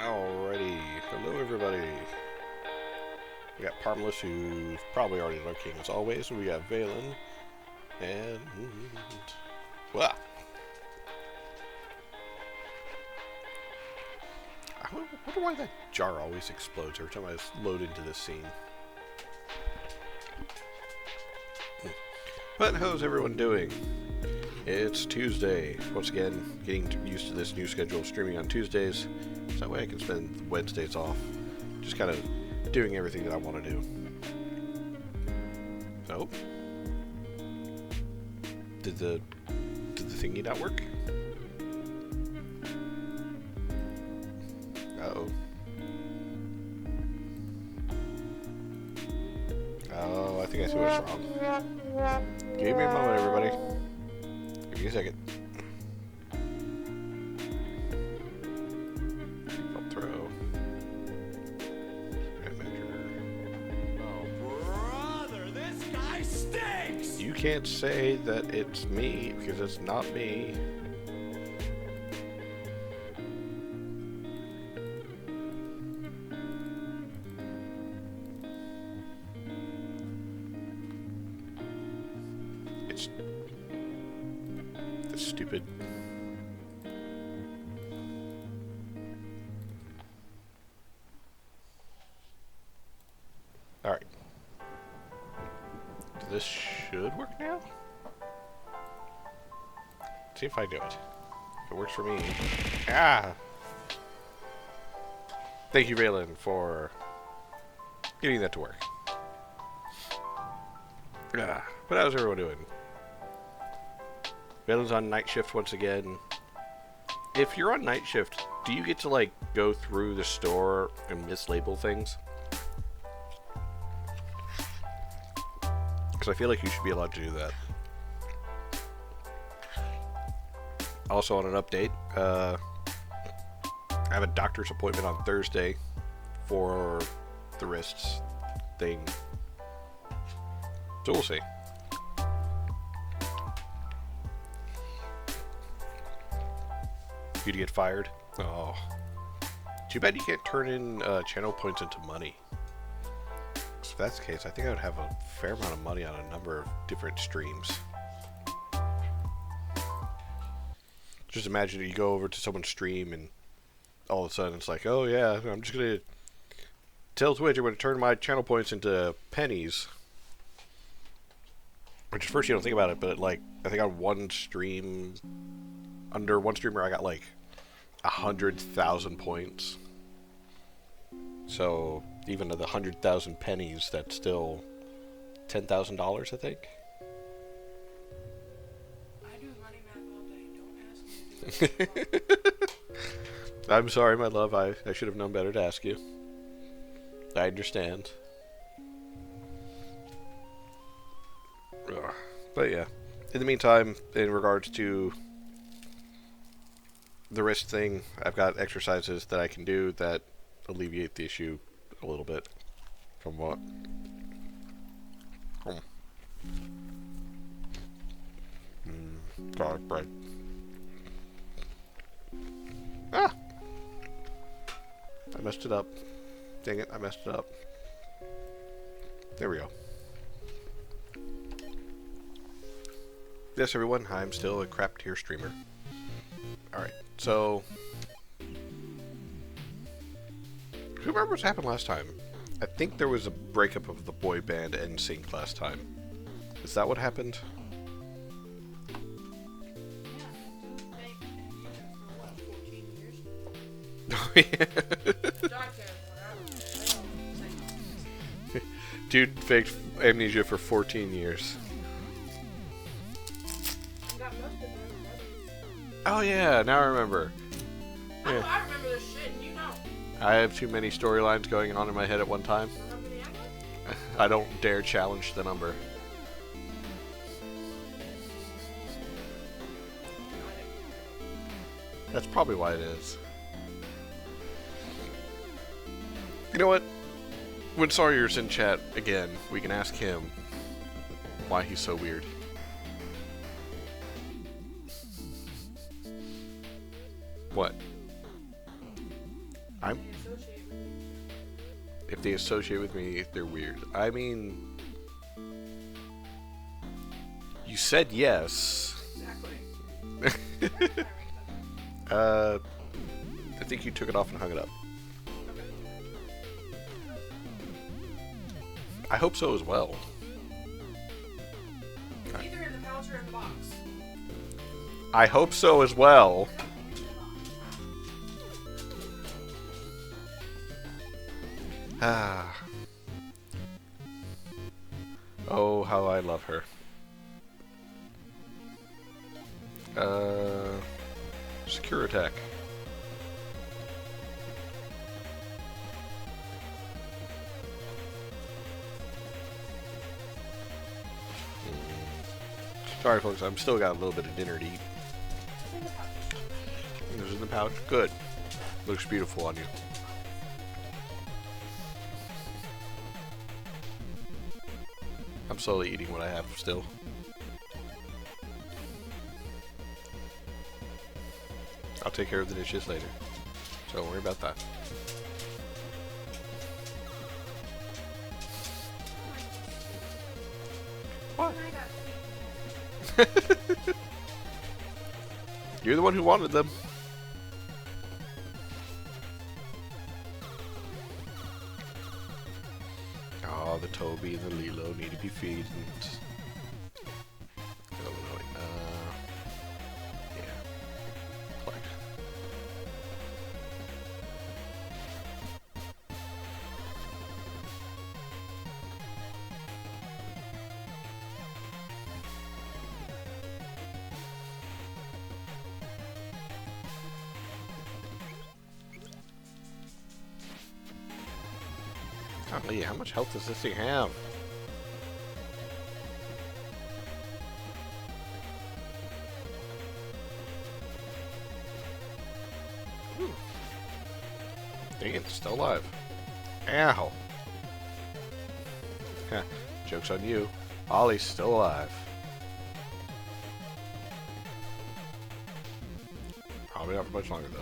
Alrighty, hello everybody. We got Parmless, who's probably already lurking as always. We got Valen, and... Well, I wonder why that jar always explodes every time I load into this scene. But how's everyone doing? It's Tuesday. Once again, getting used to this new schedule of streaming on Tuesdays. So that way I can spend Wednesdays off. Just kind of doing everything that I want to do. So, did the thingy not work? Uh-oh. Oh, I think I see what's wrong. Give me a moment, everybody. Give me a second. Default throw. Red measure. Oh, brother, this guy stinks! You can't say that it's me, because it's not me. It's stupid. Alright. This should work now? See if I do it. If it works for me. Ah! Thank you, Valen, for getting that to work. Ah, but how's everyone doing? Valen's on night shift once again. If you're on night shift, do you get to, like, go through the store and mislabel things? Because I feel like you should be allowed to do that. Also, on an update, I have a doctor's appointment on Thursday for the wrists thing. So we'll see. You'd get fired? Oh. Too bad you can't turn in channel points into money. If that's the case, I think I would have a fair amount of money on a number of different streams. Just imagine you go over to someone's stream and all of a sudden it's like, oh yeah, I'm just going to tell Twitch I'm going to turn my channel points into pennies. Which at first you don't think about it, but like, I think on one stream, under one streamer I got like 100,000 points. So even to the 100,000 pennies, that's still $10,000, I think. I do money math all day. Don't ask me to do it. I'm sorry, my love. I should have known better to ask you. I understand. Ugh. But yeah. In the meantime, in regards to the wrist thing, I've got exercises that I can do that alleviate the issue a little bit. Somewhat. Garlic bread. Ah! I messed it up. Dang it, I messed it up. There we go. Yes, everyone, I'm still a crap tier streamer. Alright, so... who remembers what happened last time? I think there was a breakup of the boy band NSYNC last time. Is that what happened? Oh, yeah. Dude faked amnesia for 14 years. Oh yeah, now I remember. Yeah. I remember this shit, and you know. I have too many storylines going on in my head at one time. I don't dare challenge the number. That's probably why it is. You know what? When Sawyer's in chat again, we can ask him why he's so weird. What? I'm. They associate with you. If they associate with me, they're weird. I mean, you said yes. Exactly. I think you took it off and hung it up. I hope so as well. It's either in the pouch or in the box. I hope so as well. Ah. Oh, how I love her. Secure attack. Sorry, folks. I'm still got a little bit of dinner to eat. It's in the pouch. It was in the pouch. Good. Looks beautiful on you. I'm slowly eating what I have still. I'll take care of the dishes later. So don't worry about that. What? You're the one who wanted them. Oh, the Toby and the Lilo need to be feeded. Illinois. Yeah. Collect. Golly, how much health does this thing have? Dang it, it's still alive. Ow! Heh, joke's on you. Ollie's still alive. Probably not for much longer, though.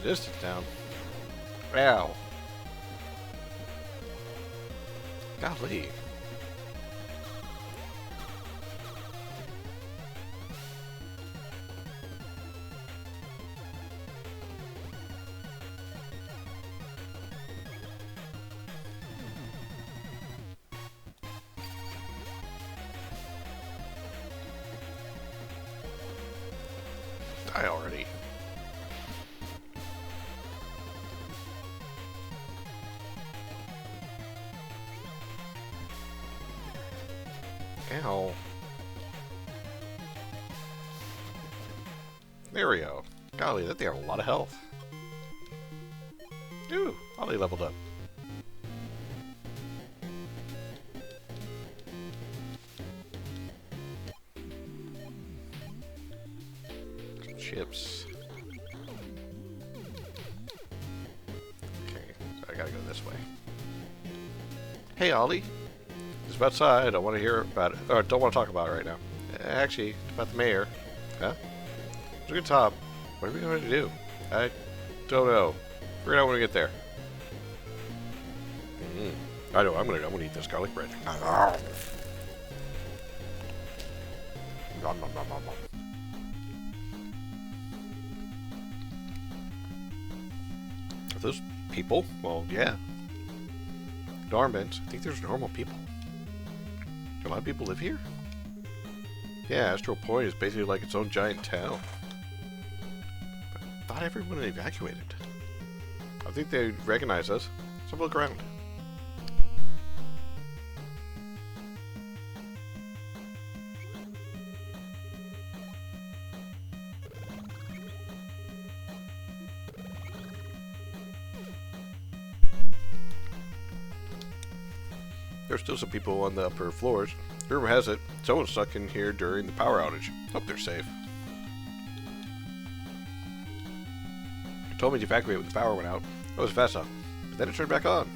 Resistance down. Ow. Golly. Die already. Ow. There we go. Golly, that thing had a lot of health. Ooh, Ollie leveled up. Some chips. Okay, so I gotta go this way. Hey, Ollie. It's outside. I don't want to hear about it. Or don't want to talk about it right now. Actually, it's about the mayor. Huh? It's a good top. What are we going to do? I don't know. Figure it out when we get there. I know. I'm gonna eat this garlic bread. Nom, nom, nom, nom, nom. Are those people? Well, yeah. Darnbents. I think there's normal people. Do a lot of people live here? Yeah, Astral Point is basically like its own giant town. I thought everyone had evacuated. I think they recognize us. Let's have a look around. There's still some people on the upper floors. Rumor has it, someone stuck in here during the power outage. Hope they're safe. It told me to evacuate when the power went out. That was fast enough, but then it turned back on.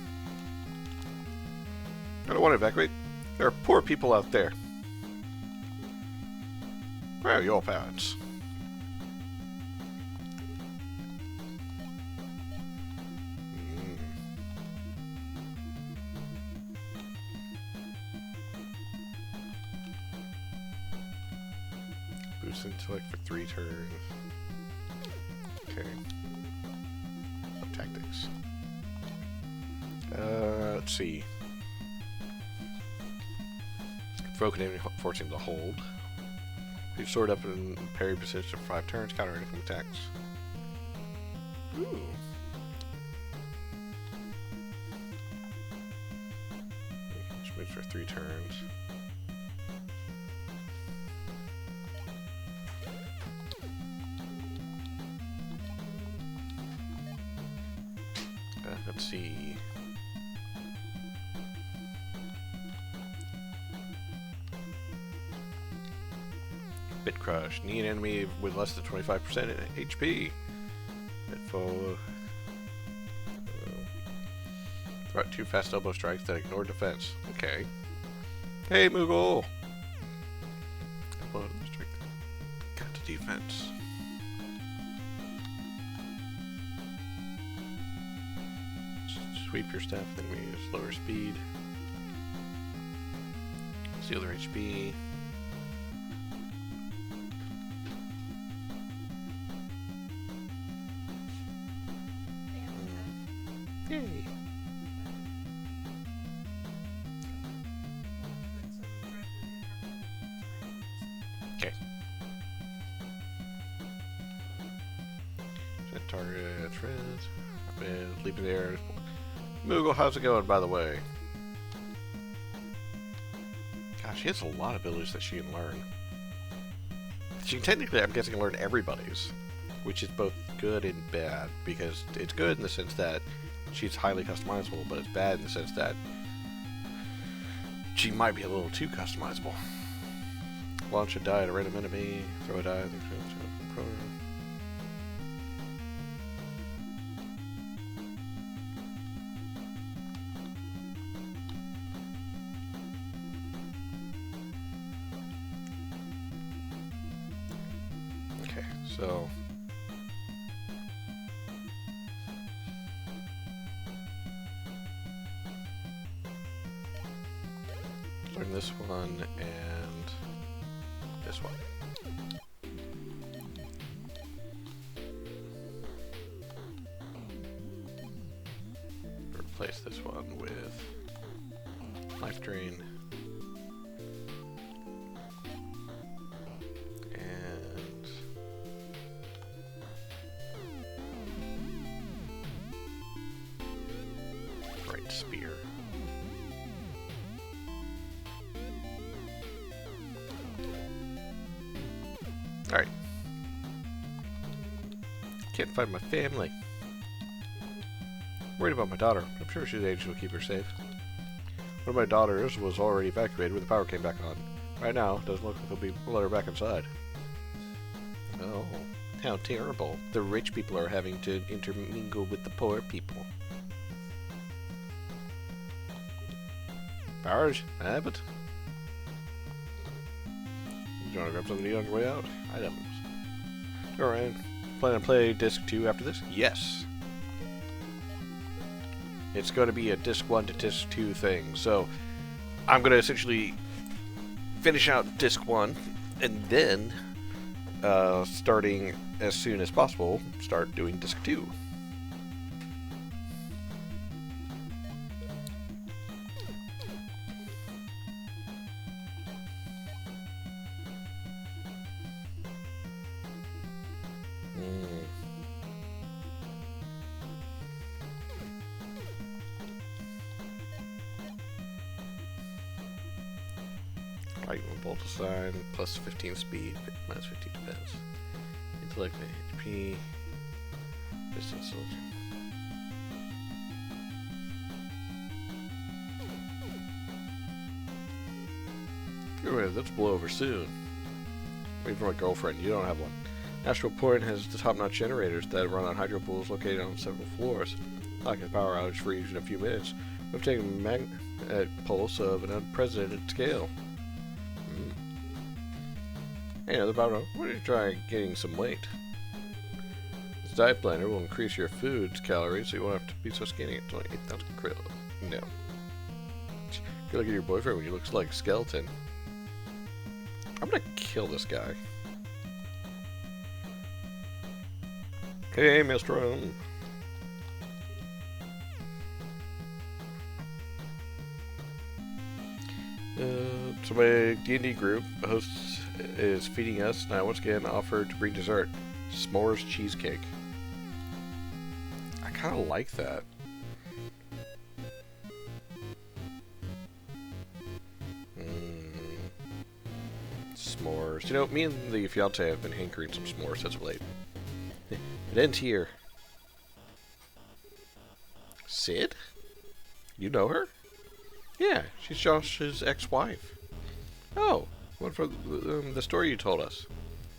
I don't want to evacuate. There are poor people out there. Where are your parents? Boost intellect for 3 turns. Okay. Tactics. Let's see. Provoke an enemy, force him to hold. Leave sword up in parry position for 5 turns, counter anything attacks. Ooh. Which moves for 3 turns. Let's see. Bit Crush. Knee an enemy with less than 25% HP. Throw out 2 fast elbow strikes that ignore defense. Okay. Hey, Moogle! Elbow strike. Cut to defense. Sweep your staff, then we use lower speed. Steal their HP. Yay! Okay. Set target friends. Leap in the air. Moogle, how's it going, by the way? Gosh, she has a lot of abilities that she can learn. She can technically, I'm guessing, learn everybody's, which is both good and bad, because it's good in the sense that she's highly customizable, but it's bad in the sense that she might be a little too customizable. Launch a die at a random enemy, throw a die, okay, so learn this one and this one. Replace this one with Life Drain. And Bright Spear. Alright. Can't find my family. Worried about my daughter. I'm sure she's able to keep her safe. One of my daughters was already evacuated when the power came back on. Right now, it doesn't look like we'll let her back inside. Oh, how terrible. The rich people are having to intermingle with the poor people. Powers, Abbott. You want to grab something to eat on your way out? Items. Alright. Plan to play Disc 2 after this? Yes. It's going to be a Disc 1 to Disc 2 thing. So, I'm going to essentially finish out Disc 1, and then, starting as soon as possible, start doing Disc 2. Lightning bolt aside, plus 15 speed, minus 15 defense. Intellect HP, distance selection. Anyway, that's blow over soon. Wait for my girlfriend, you don't have one. Astral Point has the top-notch generators that run on hydro pools located on several floors. Like a power outage freeze in a few minutes. We've taken a magnetic pulse of an unprecedented scale. Hey, another bottle. Why don't you try getting some weight? This diet blender will increase your food's calories so you won't have to be so skinny. It's only 8,000 krill. No. Go look at your boyfriend when he looks like a skeleton. I'm gonna kill this guy. Hey, Mr. So my D&D group host is feeding us, and I once again offered to bring dessert. S'mores cheesecake. I kind of like that. S'mores. You know, me and the fiance have been hankering some s'mores as of late. It ends here. Sid? You know her? Yeah, she's Josh's ex-wife. Oh, one from the story you told us.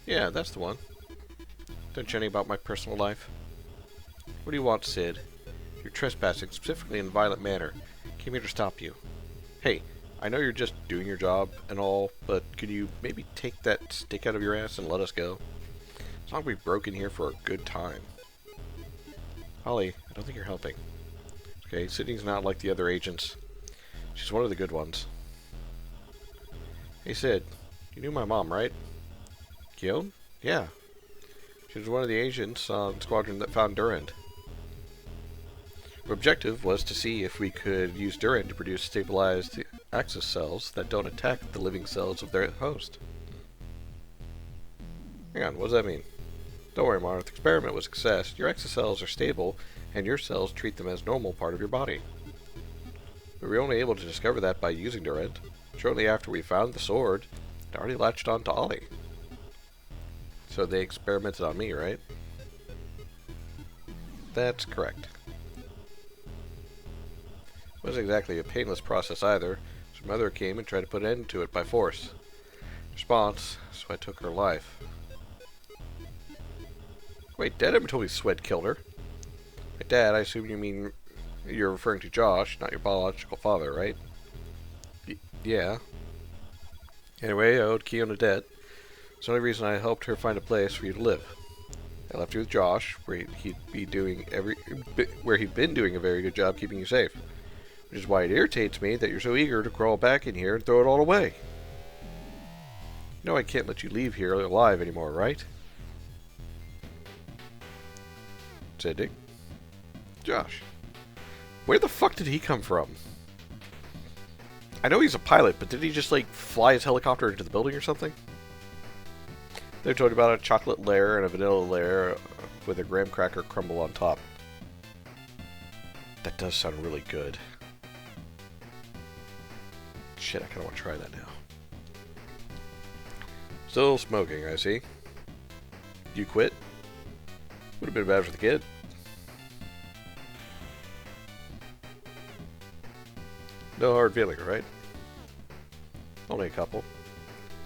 Yeah, that's the one. Don't you know about my personal life? What do you want, Sid? You're trespassing, specifically in a violent manner. Came here to stop you. Hey, I know you're just doing your job and all, but could you maybe take that stick out of your ass and let us go? It's not like we broke in here for a good time. Holly, I don't think you're helping. Okay, Sydney's not like the other agents. She's one of the good ones. Hey Sid, you knew my mom, right? Guillaume? Yeah. She was one of the agents on the squadron that found Durand. Our objective was to see if we could use Durand to produce stabilized Axial cells that don't attack the living cells of their host. Hang on, what does that mean? Don't worry, Marth. The experiment was a success. Your Axial cells are stable, and your cells treat them as normal part of your body. We were only able to discover that by using Durand. Shortly after we found the sword, it already latched on to Ollie. So they experimented on me, right? That's correct. It wasn't exactly a painless process either. Her mother came and tried to put an end to it by force. Response, so I took her life. Wait, Dad never told me Swed killed her. Hey, Dad, I assume you mean you're referring to Josh, not your biological father, right? Yeah. Anyway, I owed Keon a debt. It's the only reason I helped her find a place for you to live. I left you with Josh, where he'd been doing a very good job keeping you safe. Which is why it irritates me that you're so eager to crawl back in here and throw it all away. You know I can't let you leave here alive anymore, right? Said Josh. Where the fuck did he come from? I know he's a pilot, but did he just, like, fly his helicopter into the building or something? They told you about a chocolate layer and a vanilla layer with a graham cracker crumble on top. That does sound really good. Shit, I kind of want to try that now. Still smoking, I see. You quit? Would have been bad for the kid. No hard feelings, right? Only a couple.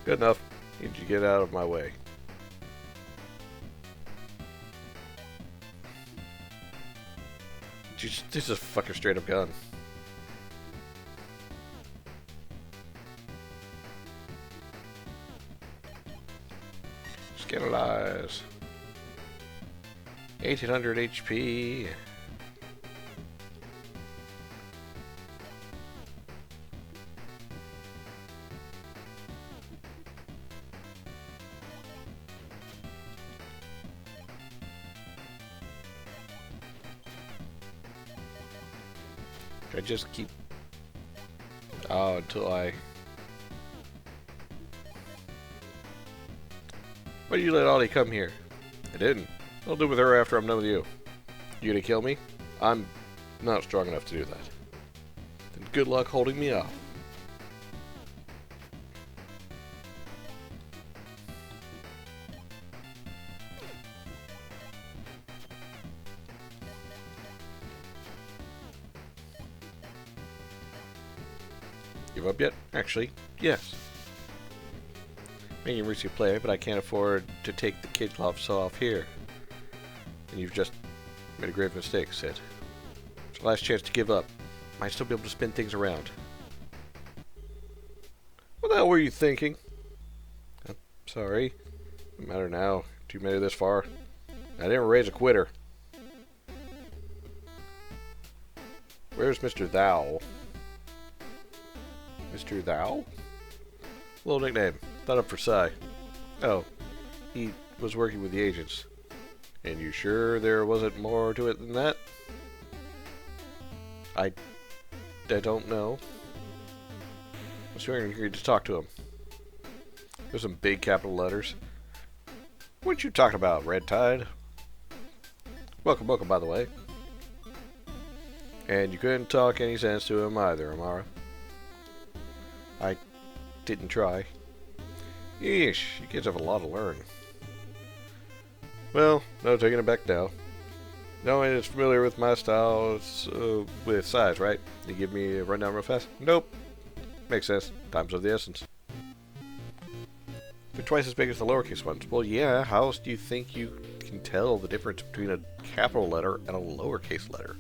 Good enough. Need you to get out of my way. This is a fucking straight up gun. Scandalize. 1800 HP. I just keep... Oh, until I... Why did you let Ollie come here? I didn't. I'll do with her after I'm done with you. You gonna kill me? I'm not strong enough to do that. Then good luck holding me off. Give up yet? Actually, yes. Making risky play, but I can't afford to take the kid gloves off here. And you've just made a grave mistake, Sid. It's your last chance to give up. Might still be able to spin things around. What the hell were you thinking? I'm sorry. No matter now. You made it this far. I didn't raise a quitter. Where's Mr. Thou? Mr. Thou? Little nickname. Thought up for Psy. Oh, he was working with the agents. And you sure there wasn't more to it than that? I don't know. I was sure you agreed to talk to him. There's some big capital letters. What you talking about, Red Tide? Welcome, by the way. And you couldn't talk any sense to him either, Amara. I didn't try. Yeesh, you kids have a lot to learn. Well, no taking it back now. No one is familiar with my style with size, right? You give me a rundown real fast? Nope. Makes sense. Time's of the essence. They're twice as big as the lowercase ones. Well, yeah, how else do you think you can tell the difference between a capital letter and a lowercase letter?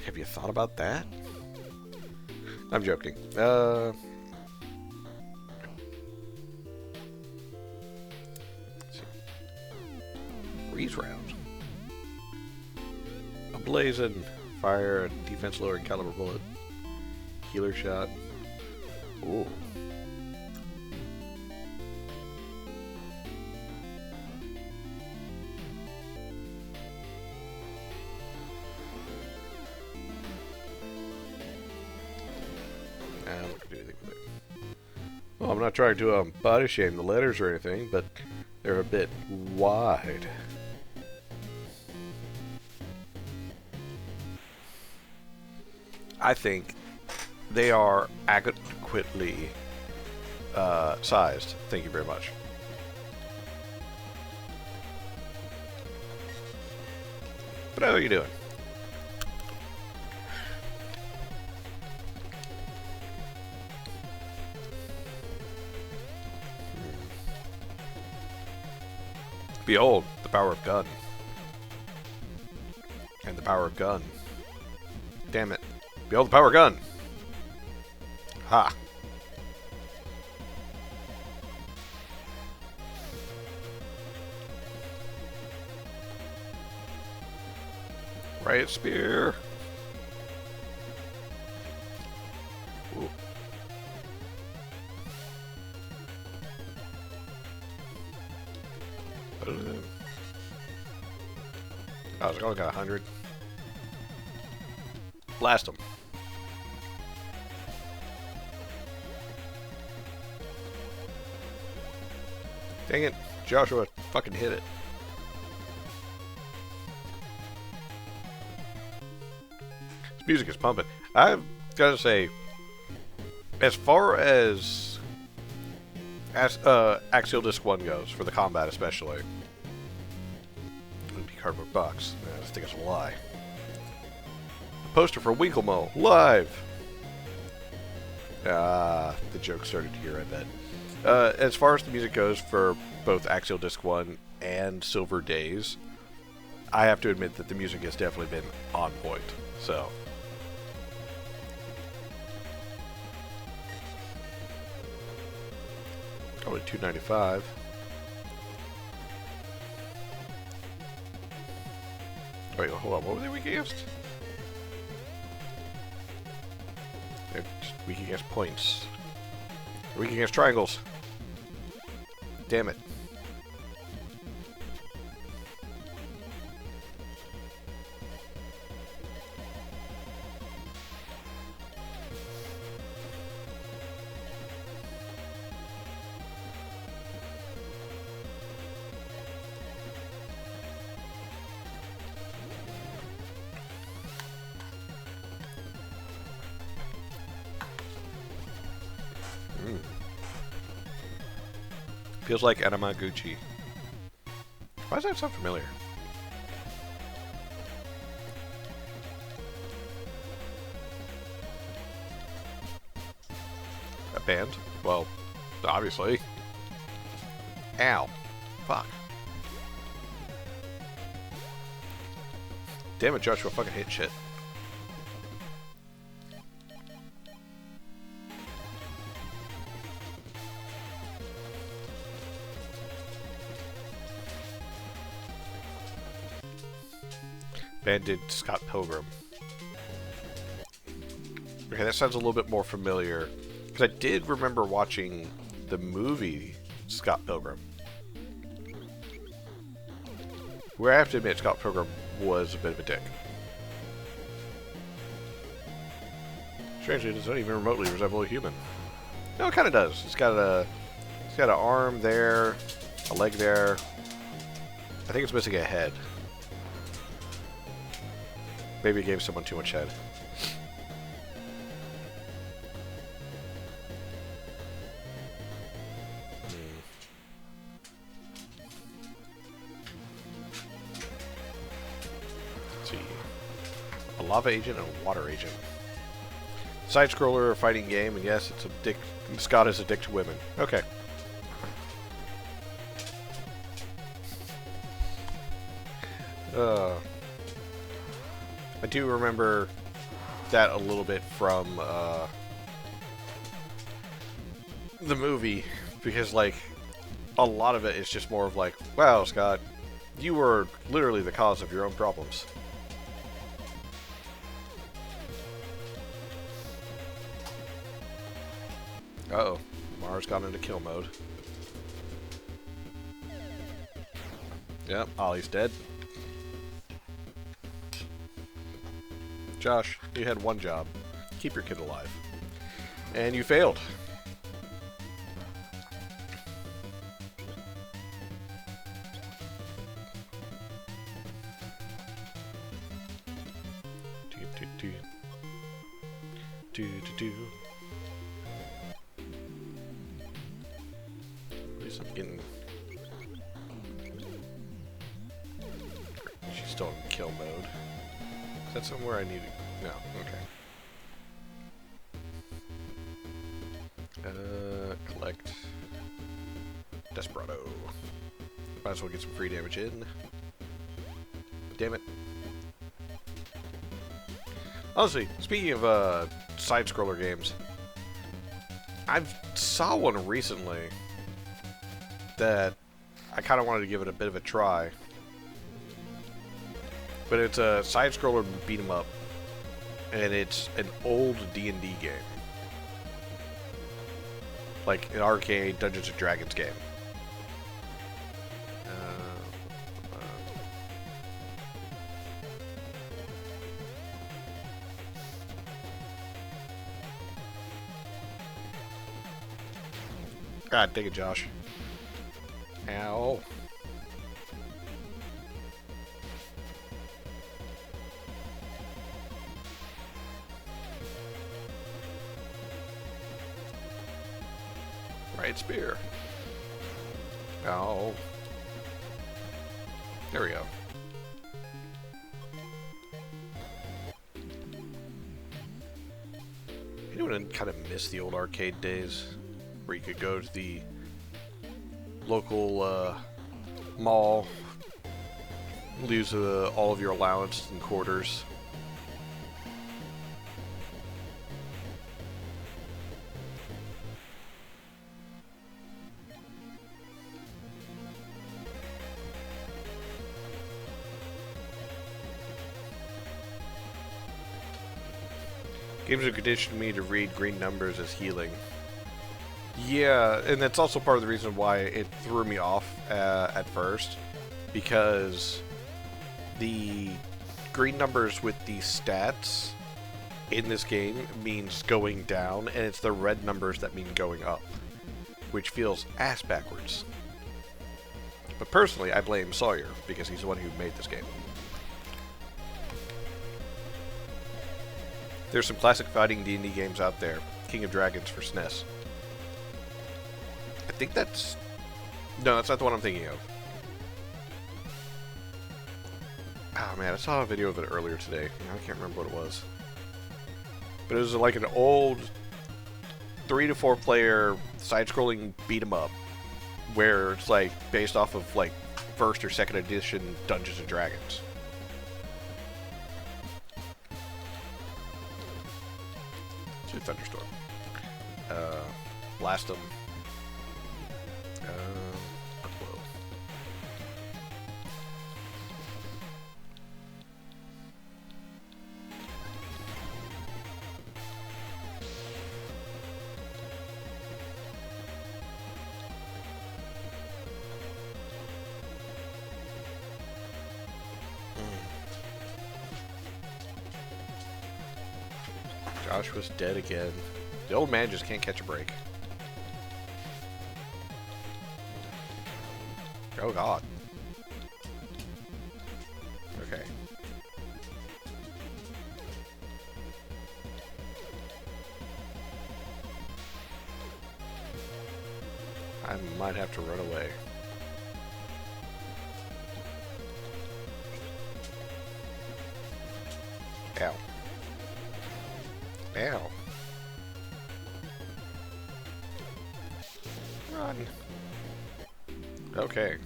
Have you thought about that? I'm joking. Freeze rounds. A blazing fire, a defense lowering caliber bullet. Healer shot. Ooh. I'm not gonna do anything with it. Well, I'm not trying to body shame the letters or anything, but they're a bit wide. I think they are adequately sized. Thank you very much. But how are you doing? Behold, the power of gun. And the power of gun. Damn it. Behold the power of gun. Ha. Riot spear. Ooh. Oh, it's only got 100. Blast them. Dang it, Joshua fucking hit it. This music is pumping. I've got to say, as far as Axial Disc 1 goes, for the combat especially, it would be cardboard box. I think it's a lie. Poster for Winklemo, live! The joke started here, I bet. As far as the music goes for both Axial Disc 1 and Silver Days, I have to admit that the music has definitely been on point. So, only $2.95. Wait, hold on. What were they weak against? They're just weak against points. They're weak against triangles. Damn it. Feels like Anamaguchi. Why does that sound familiar? A band? Well, obviously. Ow. Fuck. Damn it, Joshua fucking hit shit. and did Scott Pilgrim. Okay, that sounds a little bit more familiar. Because I did remember watching the movie Scott Pilgrim. Where I have to admit, Scott Pilgrim was a bit of a dick. Strangely, it does not even remotely resemble a human. No, it kind of does. It's got an arm there, a leg there. I think it's missing a head. Maybe it gave someone too much head. Let's see. A lava agent and a water agent. Side-scroller fighting game, and yes, it's a dick. Scott is a dick to women. Okay. I do remember that a little bit from the movie, because like a lot of it is just more of like, wow, Scott, you were literally the cause of your own problems. Uh-oh. Mara's gone into kill mode. Yep, Ollie's dead. Josh, you had one job. Keep your kid alive. And you failed. At least I'm getting... She's still in kill mode. Is that somewhere I need to... No, okay. Collect... Desperado. Might as well get some free damage in. Damn it. Honestly, speaking of side-scroller games, I saw one recently that I kind of wanted to give it a bit of a try. But it's a side-scroller beat-em-up, and it's an old D&D game. Like an arcade Dungeons & Dragons game. God dang it, Josh. Ow. Right spear. Ow. There we go. Anyone kind of miss the old arcade days? Where you could go to the local mall, lose all of your allowance and quarters. Games have conditioned me to read green numbers as healing. Yeah, and that's also part of the reason why it threw me off at first, because the green numbers with the stats in this game means going down, and it's the red numbers that mean going up, which feels ass backwards. But personally, I blame Sawyer, because he's the one who made this game. There's some classic fighting D&D games out there. King of Dragons for SNES. I think that's... No, that's not the one I'm thinking of. Oh man, I saw a video of it earlier today. I can't remember what it was. But it was like an old 3 to 4 player side-scrolling beat-em-up, where it's like based off of like 1st or 2nd edition Dungeons and Dragons. To Thunderstorm. Blast them. Arcbow. Joshua's dead again. The old man just can't catch a break. Oh god. Okay. I might have to run away. Ow. Ow. Run. Okay.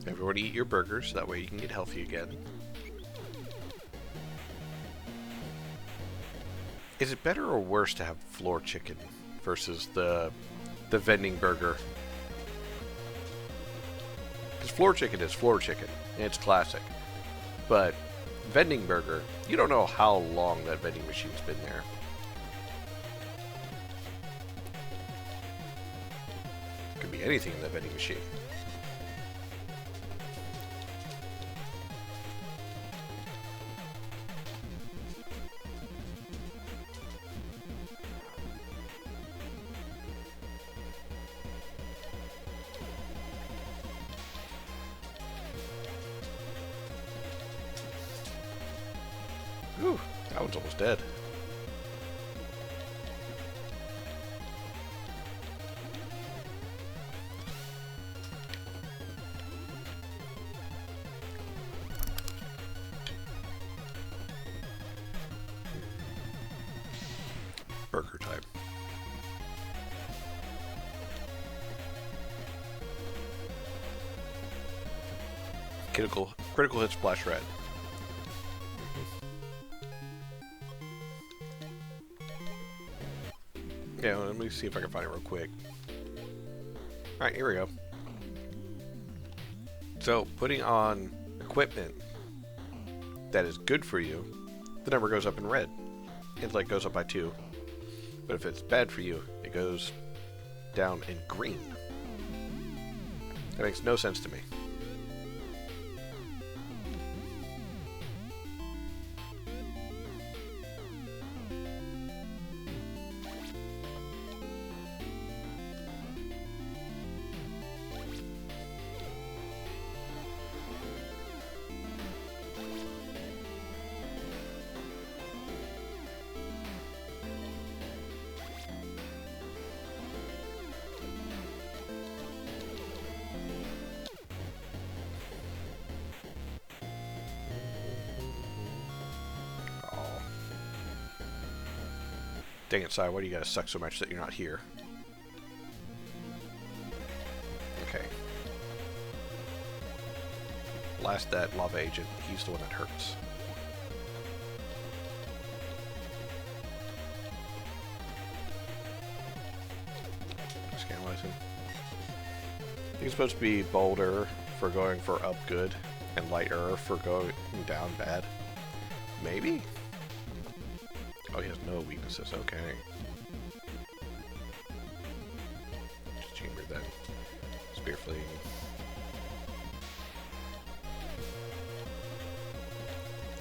Everyone eat your burgers, that way you can get healthy again. Is it better or worse to have floor chicken versus the vending burger? Because floor chicken is floor chicken, and it's classic. But vending burger, you don't know how long that vending machine's been there. Could be anything in that vending machine. Ooh, that one's almost dead. Burger time. Critical hit splash red. Yeah, let me see if I can find it real quick. Alright, here we go. So, putting on equipment that is good for you, the number goes up in red. It like goes up by 2. But if it's bad for you, it goes down in green. That makes no sense to me. Dang it, Si, why do you gotta suck so much that you're not here? Okay. Blast that lava agent. He's the one that hurts. Scanlize him. I think it's supposed to be bolder for going for up good and lighter for going down bad. Maybe? Oh, he has no weaknesses. Okay. Chamber then. Spear fleeing.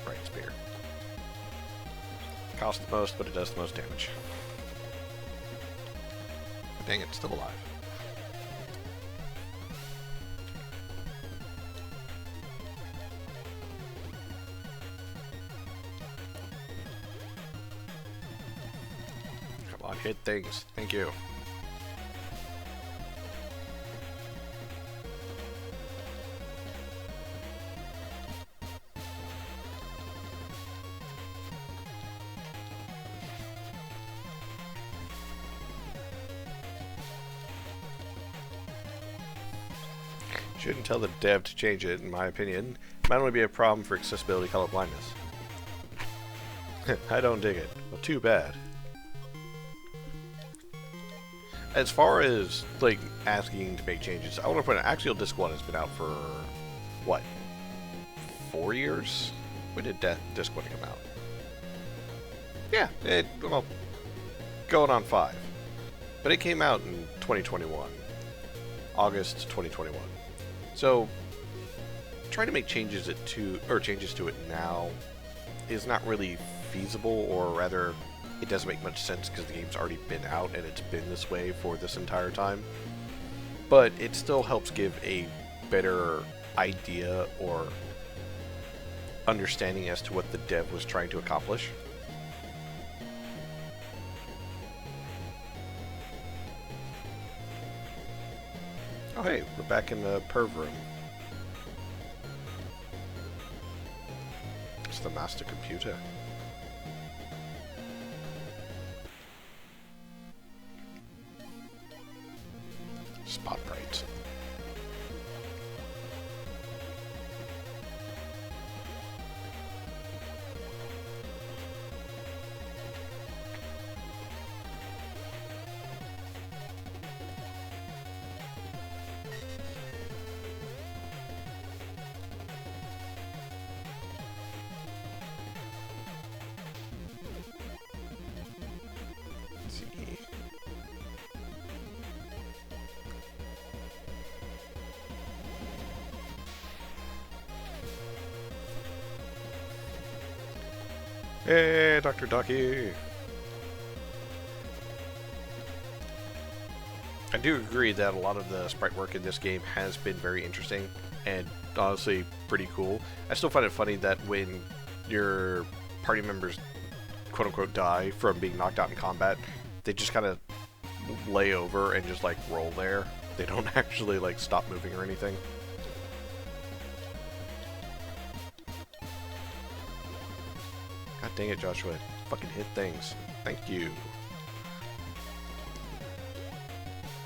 Right spear. Costs the most, but it does the most damage. Dang it, it's still alive. Hit things. Thank you. Shouldn't tell the dev to change it, in my opinion. Might only be a problem for accessibility color blindness. I don't dig it. Well, too bad. As far as, like, asking to make changes, I want to point out, Axial Disc 1 has been out for, what, 4 years? When did Disc 1 come out? Yeah, well, going on 5. But it came out in 2021. August 2021. So, trying to make changes to it now is not really feasible, or rather, it doesn't make much sense because the game's already been out and it's been this way for this entire time. But it still helps give a better idea or understanding as to what the dev was trying to accomplish. Oh hey, we're back in the perv room. It's the master computer. Spot bright. Let's see. Hey, Dr. Ducky! I do agree that a lot of the sprite work in this game has been very interesting and honestly pretty cool. I still find it funny that when your party members quote-unquote die from being knocked out in combat, they just kind of lay over and just like roll there. They don't actually like stop moving or anything. God dang it, Joshua. Fucking hit things. Thank you.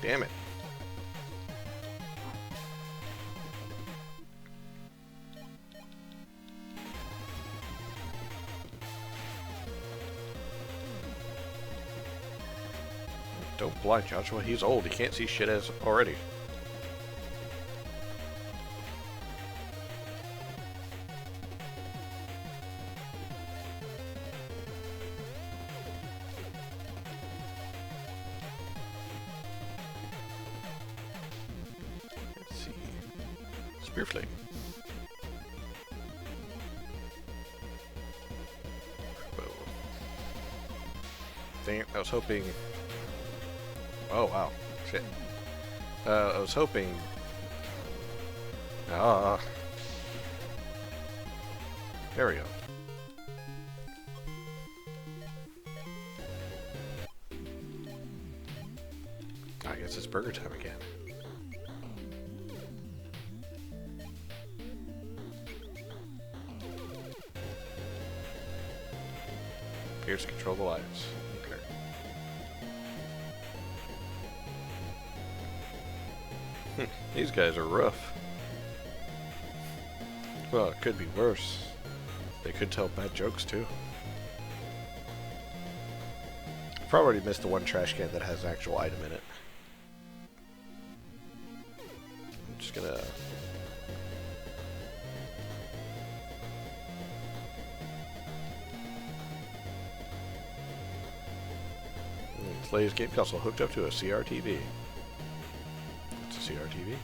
Damn it. Don't blind Joshua. He's old. He can't see shit as already. Let's see. Spear flame. Whoa. Dang it. I was hoping. Oh, wow. Shit. I was hoping... There we go. I guess it's burger time again. Appears to control the lights. Okay. These guys are rough. Well, it could be worse. They could tell bad jokes too. I've already missed the one trash can that has an actual item in it. I'm just gonna... Today's game console hooked up to a CRTV. It's a CRTV.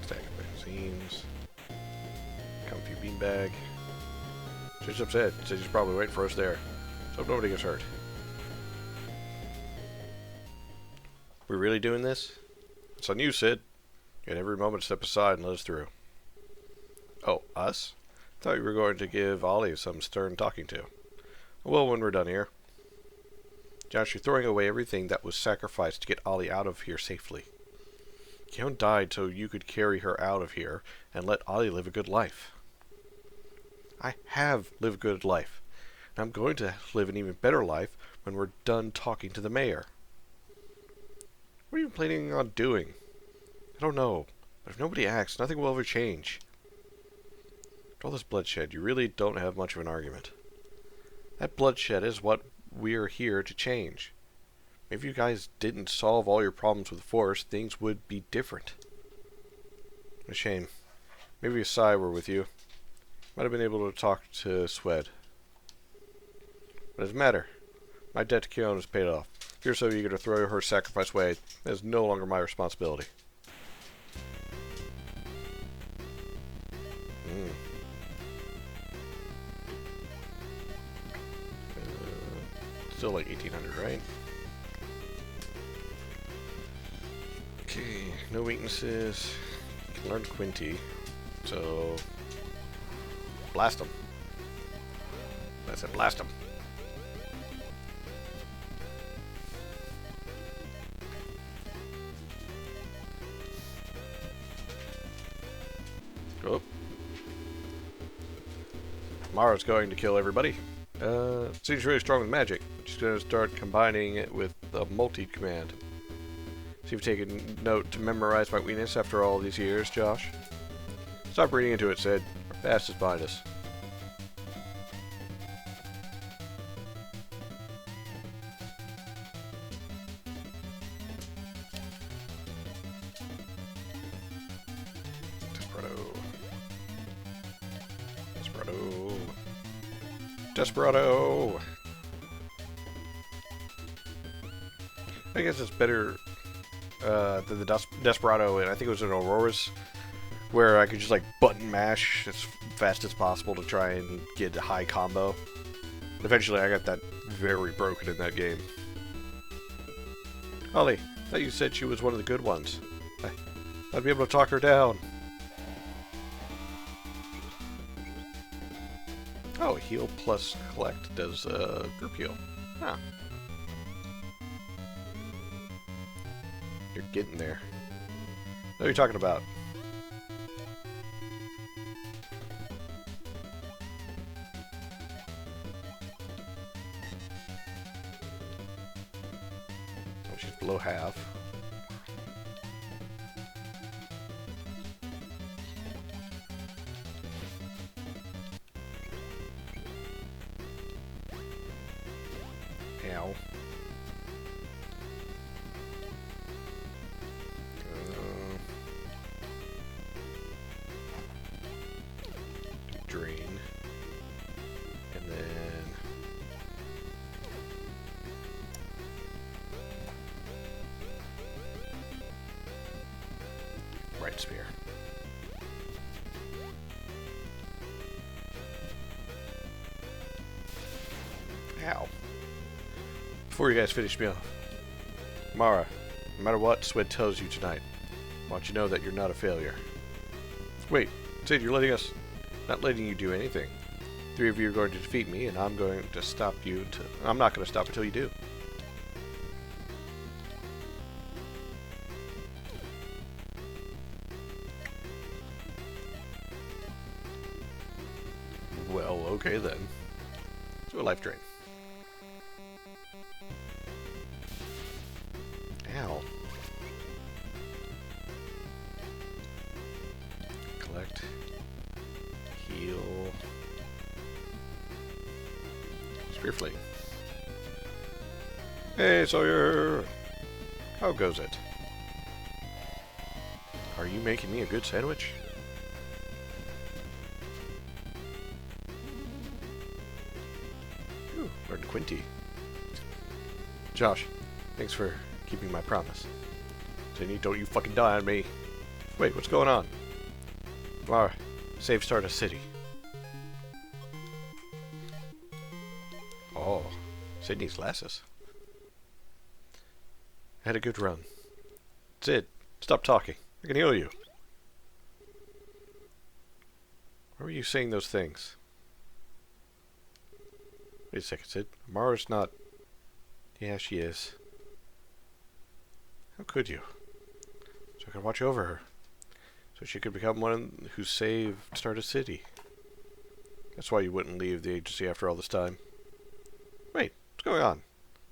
Stack of magazines. Comfy beanbag. She's upset. Says she's probably waiting for us there. So nobody gets hurt. We really doing this? It's on you, Sid. Get every moment step aside and let us through. Oh, us? Thought you were going to give Ollie some stern talking to. Well, when we're done here. Josh, you're throwing away everything that was sacrificed to get Ollie out of here safely. Keon died so you could carry her out of here and let Ollie live a good life. I have lived a good life. And I'm going to live an even better life when we're done talking to the mayor. What are you planning on doing? I don't know. But if nobody acts, nothing will ever change. All this bloodshed, you really don't have much of an argument. That bloodshed is what we're here to change. Maybe if you guys didn't solve all your problems with force, things would be different. A shame. Maybe if Sai were with you, might have been able to talk to Swed. But it doesn't matter. My debt to Keon is paid off. You're so eager to throw her sacrifice away, that is no longer my responsibility. Still like 1800, right? Okay, no weaknesses. You can learn Quinty. So, blast him. That's it, blast him. Oh. Mara's going to kill everybody. Seems really strong with magic. She's going to start combining it with the multi-command. So you've taken note to memorize my weakness after all these years, Josh? Stop reading into it, Sid. Our past is behind us. Desperado! I guess it's better than the Desperado, and I think it was in Aurora's, where I could just like button mash as fast as possible to try and get a high combo. Eventually I got that very broken in that game. Holly, I thought you said she was one of the good ones. I'd be able to talk her down. Oh, heal plus collect does group heal. Huh. You're getting there. What are you talking about? Oh, she's below half. Ow. Drain. And then... right spear. Ow. Before you guys finish me off, Mara, no matter what Swed tells you tonight, I want you to know that you're not a failure. Wait, Sid, you're letting us... not letting you do anything. 3 of you are going to defeat me, and I'm going to stop you until... I'm not going to stop until you do. Well, okay then. Let's do a life drain. Ow. Collect. Heal. Spear Fling. Hey, Sawyer! How goes it? Are you making me a good sandwich? Ooh, learned Quinty. Josh, thanks for keeping my promise. Tinny, don't you fucking die on me. Wait, what's going on? Mara, save Stardust City. Oh, Sydney's glasses. Had a good run. Sid, stop talking. I can heal you. Why were you saying those things? Wait a second, Sid. Mara's not... Yeah, she is. How could you? So I could watch over her. So she could become one who saved Stardust City. That's why you wouldn't leave the agency after all this time. Wait, what's going on?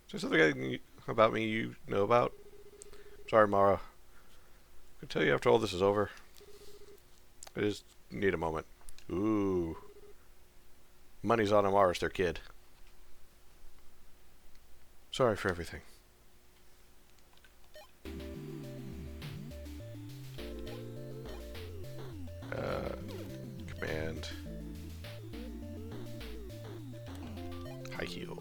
Is there something about me you know about? Sorry, Mara. I'll tell you after all this is over. I just need a moment. Ooh. Money's on Amara's their kid. Sorry for everything. Command. High heal.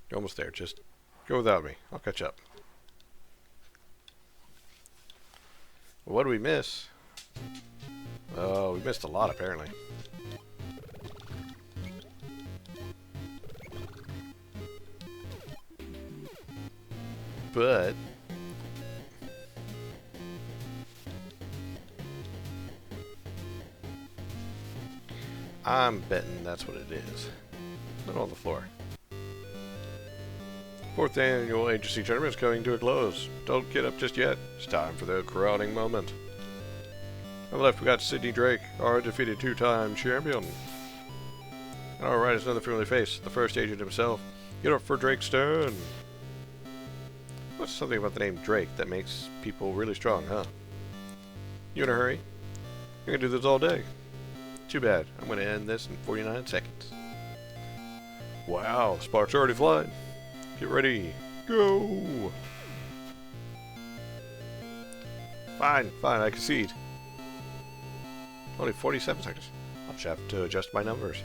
You're almost there. Just go without me. I'll catch up. Well, what do we miss? Oh, we missed a lot, apparently. But I'm betting that's what it is. Not on the floor. Fourth annual agency tournament is coming to a close. Don't get up just yet. It's time for the crowning moment. On the left, we got Sidney Drake, our undefeated two-time champion. And on our right is another familiar face, the first agent himself. Get up for Drake Stern. What's something about the name Drake that makes people really strong, huh? You in a hurry? You're gonna do this all day. Too bad. I'm gonna end this in 49 seconds. Wow, sparks already flying. Get ready. Go! Fine, I concede. Only 47 seconds. I'll just have to adjust my numbers.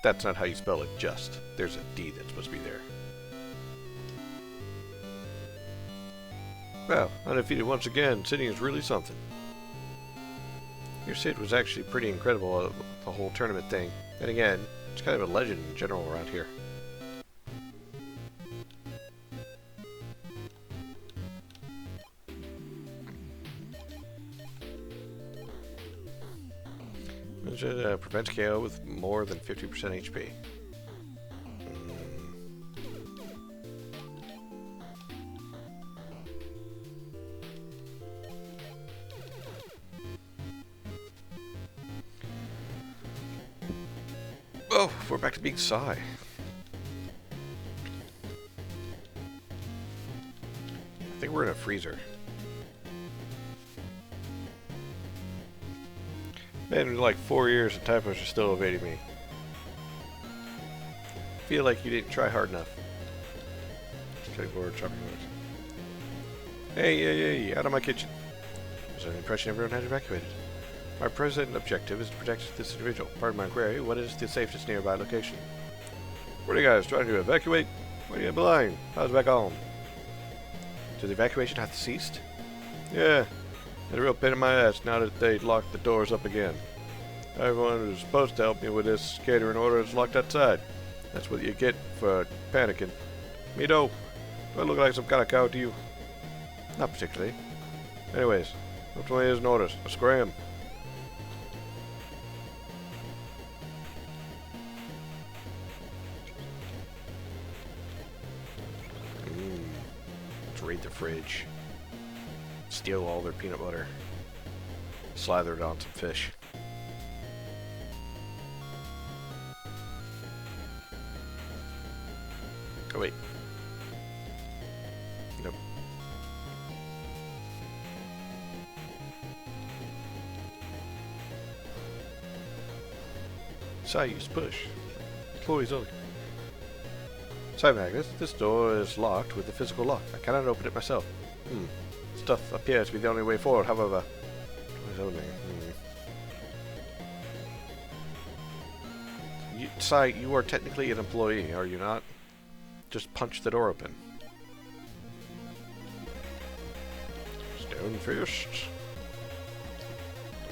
That's not how you spell adjust. There's a D that's supposed to be there. Well, undefeated once again. Sydney is really something. Your Sid was actually pretty incredible, the whole tournament thing. And again, it's kind of a legend in general around here. It prevents KO with more than 50% HP. Oh, we're back to being Psy. I think we're in a freezer. Been like 4 years and typos are still evading me. Feel like you didn't try hard enough. Straightforward chopping noise. Hey, out of my kitchen. There's an impression everyone had evacuated. My present objective is to protect this individual. Pardon my query, what is the safest nearby location? What are you guys trying to evacuate? What are you blind? How's it back on? Did the evacuation have ceased? Yeah. Had a real pain in my ass now that they locked the doors up again. Everyone who's supposed to help me with this catering order is locked outside. That's what you get for panicking. Mito, do I look like some kind of cow to you? Not particularly. Anyways, which one is an order? A scram. Let's raid the fridge. Steal all their peanut butter. Slather it on some fish. Oh wait. Nope. Use push. Employees only. Sorry, Magnus. This door is locked with a physical lock. I cannot open it myself. Stuff appears to be the only way forward, however. You are technically an employee, are you not? Just punch the door open. Stone fist.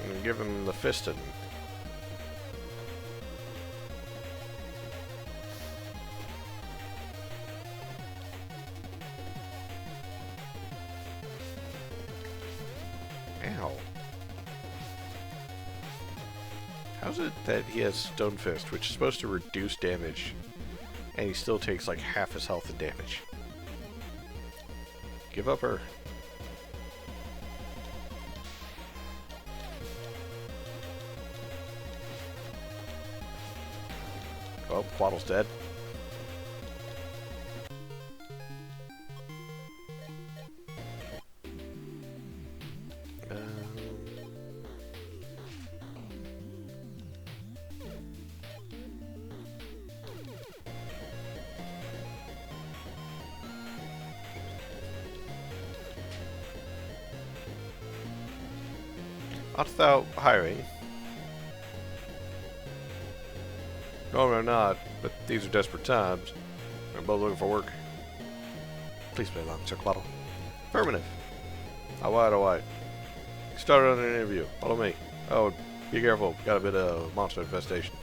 And give him the fisting. Ow. How's it that he has Stone Fist, which is supposed to reduce damage, and he still takes like half his health and damage? Give up her. Oh, Quaddle's dead. Art thou hiring? No, we're not, but these are desperate times. We're both looking for work. Please play along, Circle Bottle. Affirmative. Alright, alright. Started on an interview. Follow me. Oh, be careful. Got a bit of monster infestation.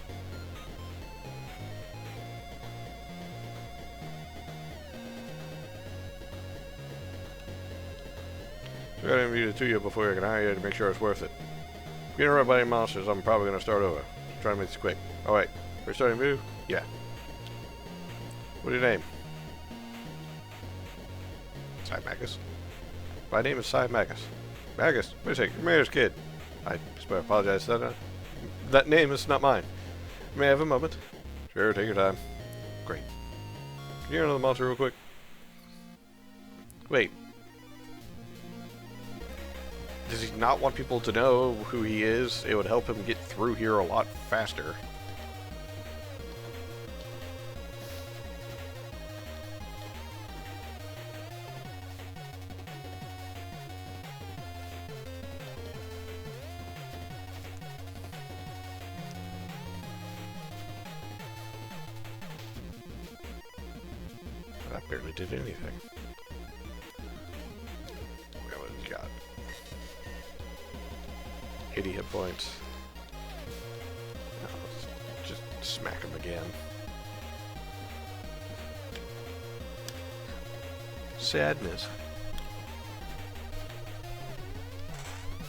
So I gotta interview the two of you before I can hire you to make sure it's worth it. If you're gonna run by any monsters, I'm probably gonna start over. Try to make this quick. Alright. We're starting to move? Yeah. What's your name? Cy Magus. My name is Cy Magus. Magus, wait a second, you're Mayor's kid. I apologize, that name is not mine. May I have a moment? Sure, take your time. Great. Can you hear another monster real quick? Wait. Does he not want people to know who he is? It would help him get through here a lot faster. That barely did anything. What have we got? 80 hit points. No, let's just smack him again. Sadness.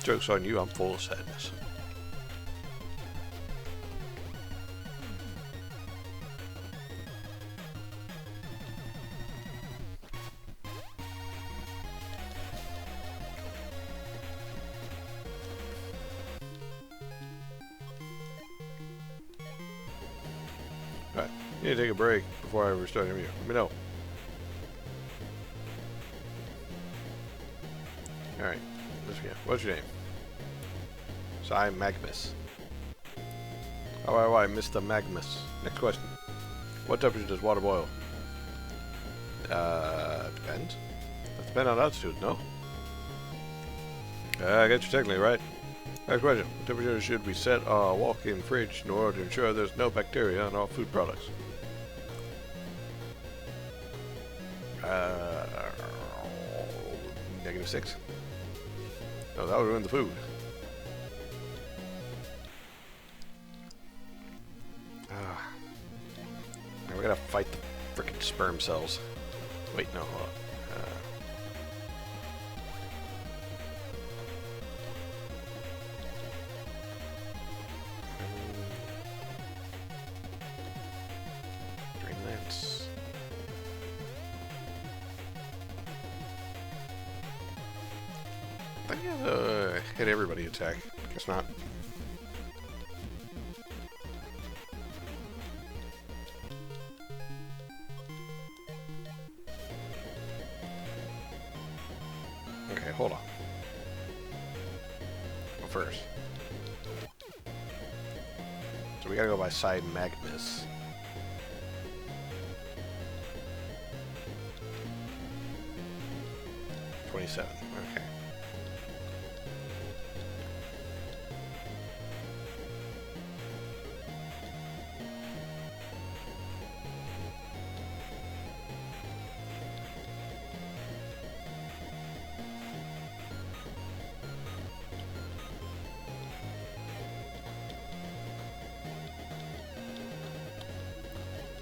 Joke's on you, I'm full of sadness. Alright, you need to take a break before I restart the interview. Let me know. Alright, let's begin. What's your name? Cy Magnus. Alright, Mr. Magnus. Next question. What temperature does water boil? Depends. That depends on altitude, no? I guess you're technically right. Next question. What temperature should we set our walk-in fridge in order to ensure there's no bacteria on all food products? -6. No, that would ruin the food. Now we gotta fight the frickin' sperm cells. Wait, no, hold on. Dreamlands. I gotta hit everybody attack. Guess not. Okay, hold on. Go first. So we gotta go by Cy Magnus. $27. Okay.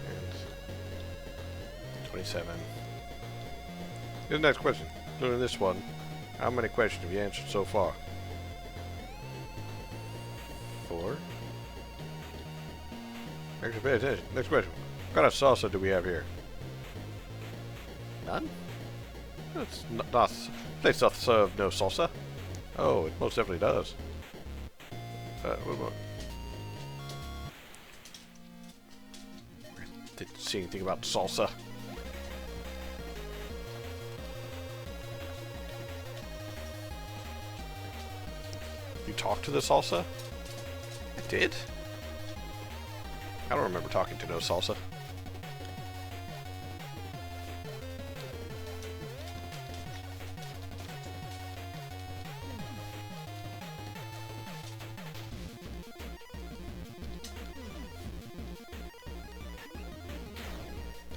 And 27. Here's the next question. Doing this one, how many questions have you answered so far? 4. Actually, pay attention. Next question. What kind of salsa do we have here? None? It's not. They still serve no salsa. Oh, it most definitely does. What about? Didn't see anything about salsa. You talked to the salsa? I did? I don't remember talking to no salsa.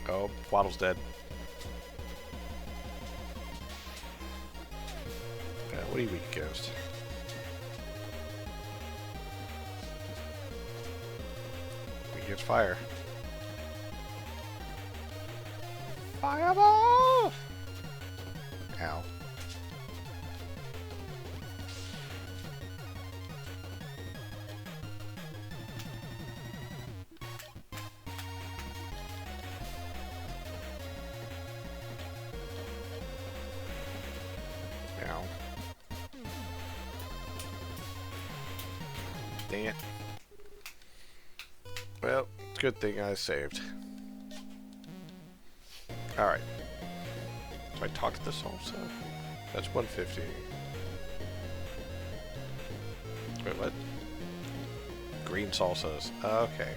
Oh, Waddle's dead. What are you weak against? Weak against fire. Fireball! Ow. Ow. Dang it. Well, it's a good thing I saved. Alright. Do I talk to this also? That's 150. Wait, what? Green salsas. Okay.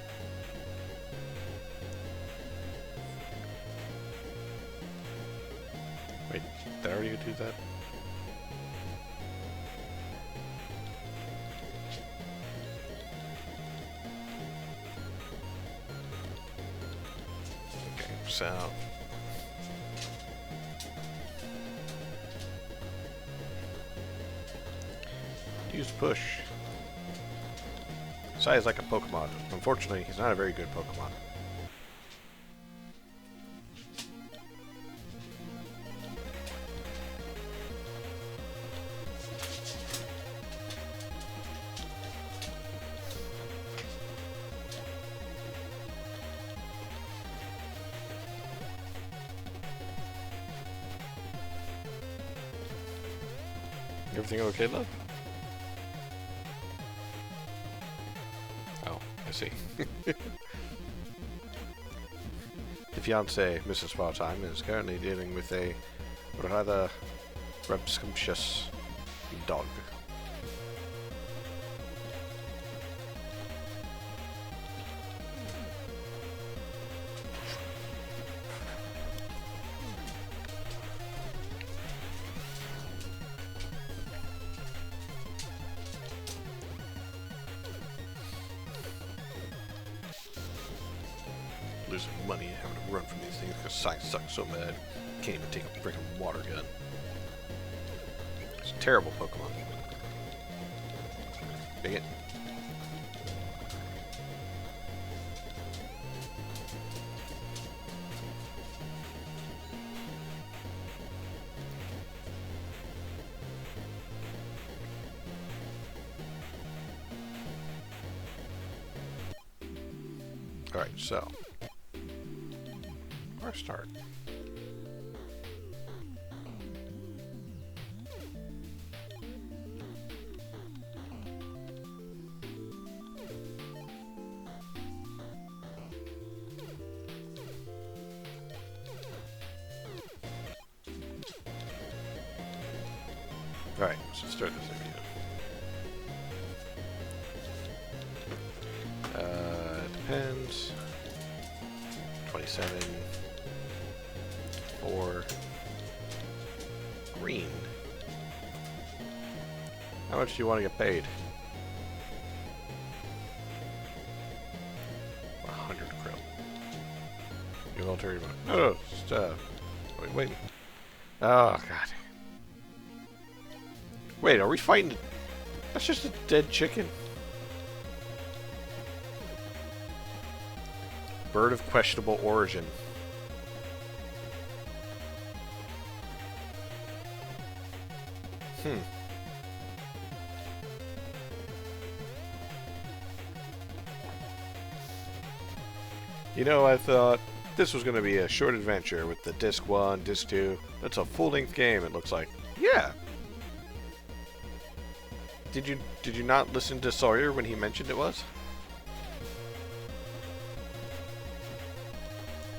Wait, did I already do that? Okay, so... use push. Sai is like a Pokemon. Unfortunately, he's not a very good Pokemon. Everything okay, love? I see. The fiancée, Mrs. Part-Time, is currently dealing with a rather rambunctious dog. Losing money and having to run from these things because Sai sucks so bad. Can't even take a freaking water gun. It's a terrible Pokemon. Dang it. Alright, so where to start? Alright, so let's start this video. Depends. 27. 4. Green. How much do you want to get paid? 100 krill. You'll alter no, just, wait. Oh, God. Wait, are we fighting? That's just a dead chicken. Bird of questionable origin. You know, I thought this was going to be a short adventure with the Disc 1, Disc 2. That's a full-length game, it looks like. Yeah! Did you not listen to Sawyer when he mentioned it was?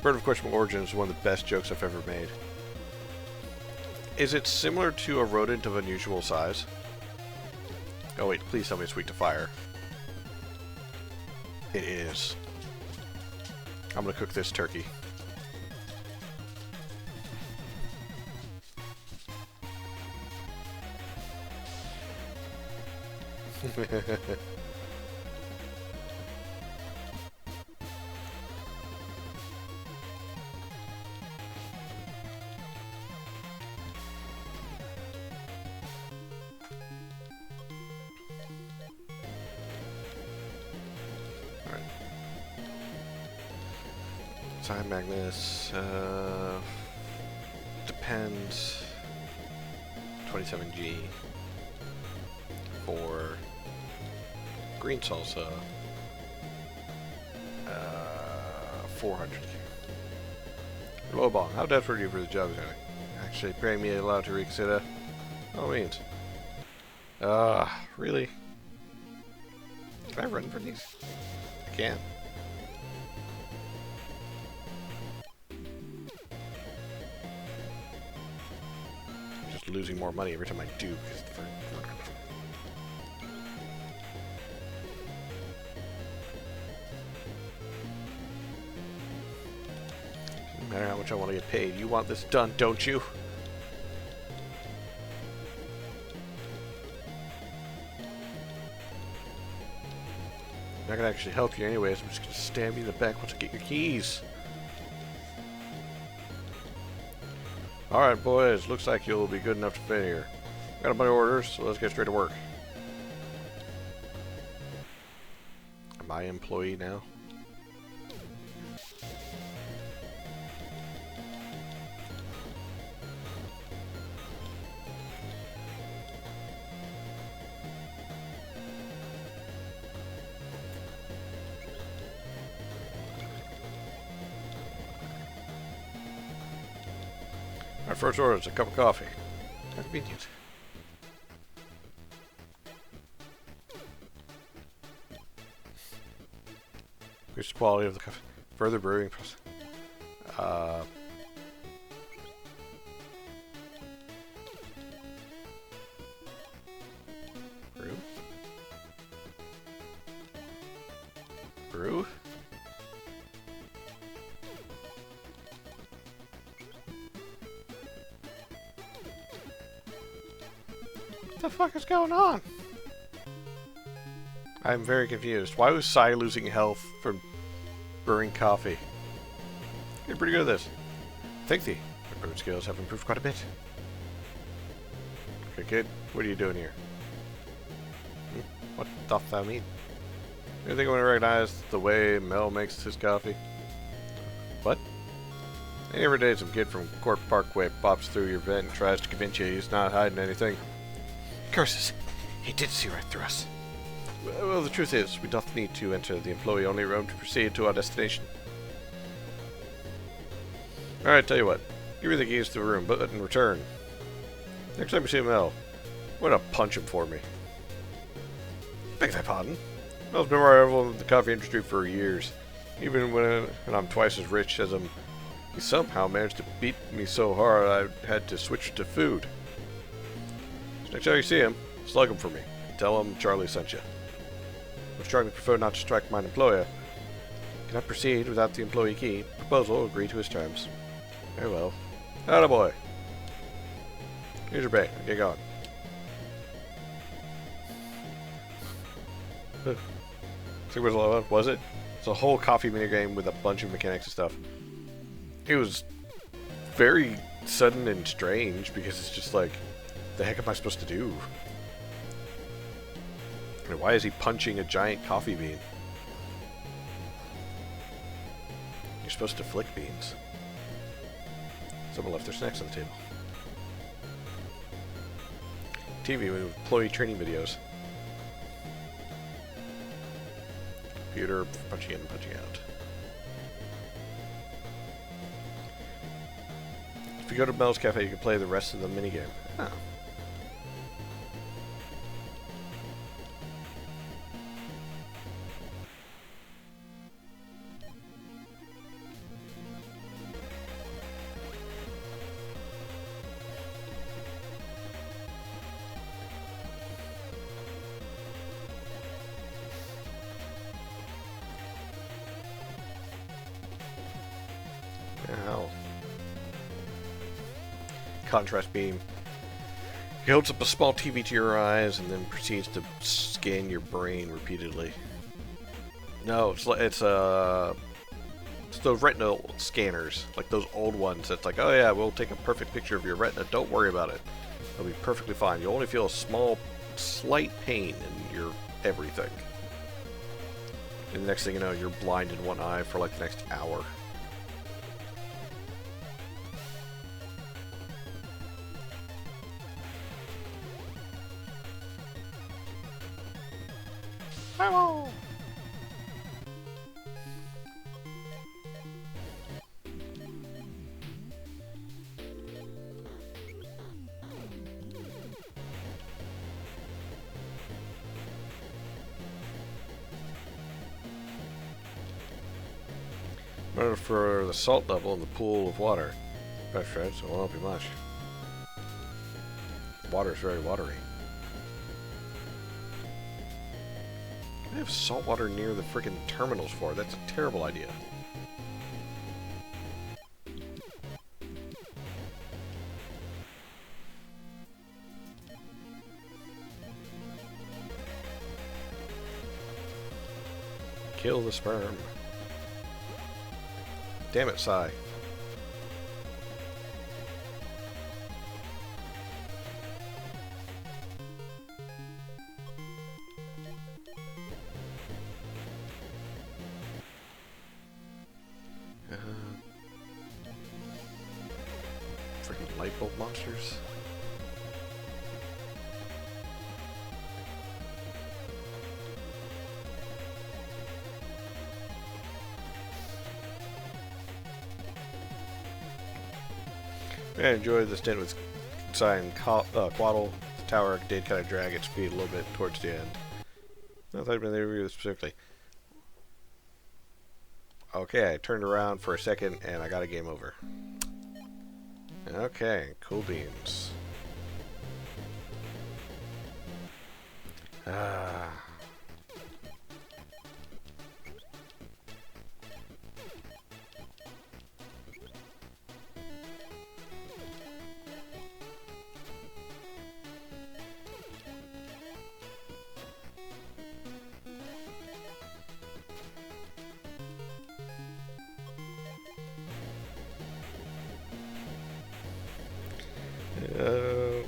Bird of questionable origin is one of the best jokes I've ever made. Is it similar to a rodent of unusual size? Oh wait, please tell me it's weak to fire. It is. I'm gonna cook this turkey. Time Magnus. Depends. 27G. For green salsa. 400K. Lobong, how desperate are you for the job? Actually praying me allowed to reconsider. No means. Really? Can I run for these? I can. Just losing more money every time I do. No matter how much I want to get paid, you want this done, don't you? I'm not gonna actually help you anyways. I'm just gonna stab you in the back once I get your keys. Alright, boys. Looks like you'll be good enough to fit here. Got a bunch of orders, so let's get straight to work. Am I an employee now? Our first order is a cup of coffee. How convenient. Increase the quality of the coffee. Further brewing process. Brew? Brew? What the fuck is going on? I'm very confused. Why was Sai losing health from brewing coffee? You're pretty good at this. I think the brewing skills have improved quite a bit. Okay, kid. What are you doing here? What doth thou mean? You think I'm gonna recognize the way Mel makes his coffee? What? Every day some kid from Court Parkway pops through your vent and tries to convince you he's not hiding anything. Curses! He did see right through us. Well, the truth is, we doth need to enter the employee-only room to proceed to our destination. Alright, tell you what. Give me the keys to the room, but in return. Next time you see Mel, why not punch him for me? Beg thy pardon? Mel's been my rival in the coffee industry for years. Even when I'm twice as rich as him, he somehow managed to beat me so hard I had to switch to food. Next time you see him, slug him for me. Tell him Charlie sent you. I would strongly prefer not to strike my employer. Cannot proceed without the employee key. Proposal, agree to his terms. Very well. Attaboy. Here's your pay. Get going. So was it? It's a whole coffee minigame with a bunch of mechanics and stuff. It was very sudden and strange because it's just like, the heck am I supposed to do? And why is he punching a giant coffee bean? You're supposed to flick beans. Someone left their snacks on the table. TV with employee training videos. Computer, punching in and punching out. If you go to Mel's Cafe, you can play the rest of the minigame. Oh. Ow. Contrast beam. He holds up a small TV to your eyes and then proceeds to scan your brain repeatedly. No, it's those retinal scanners, like those old ones. That's like, oh yeah, we'll take a perfect picture of your retina. Don't worry about it. It'll be perfectly fine. You'll only feel a small, slight pain in your everything. And the next thing you know, you're blind in one eye for like the next hour. Hello! Remember for the salt level in the pool of water. That's right, so it won't be much. Water is very watery. I have salt water near the freaking terminals for? That's a terrible idea. Kill the sperm. Damn it, Sai. Freaking light bulb monsters. I enjoyed the stint with Sai and Quaddle. The tower did kind of drag its feet a little bit towards the end. I thought I'd been there with specifically. Okay, I turned around for a second and I got a game over. Okay, cool beans. Ah.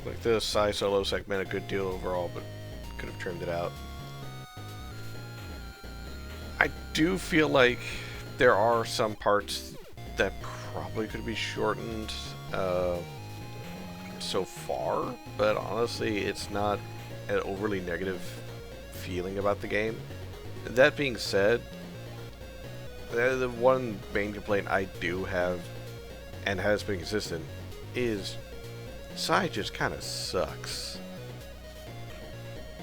Like the Sai solo segment, a good deal overall, but could have trimmed it out. I do feel like there are some parts that probably could be shortened so far, but honestly, it's not an overly negative feeling about the game. That being said, the one main complaint I do have, and has been consistent, is Sai just kind of sucks.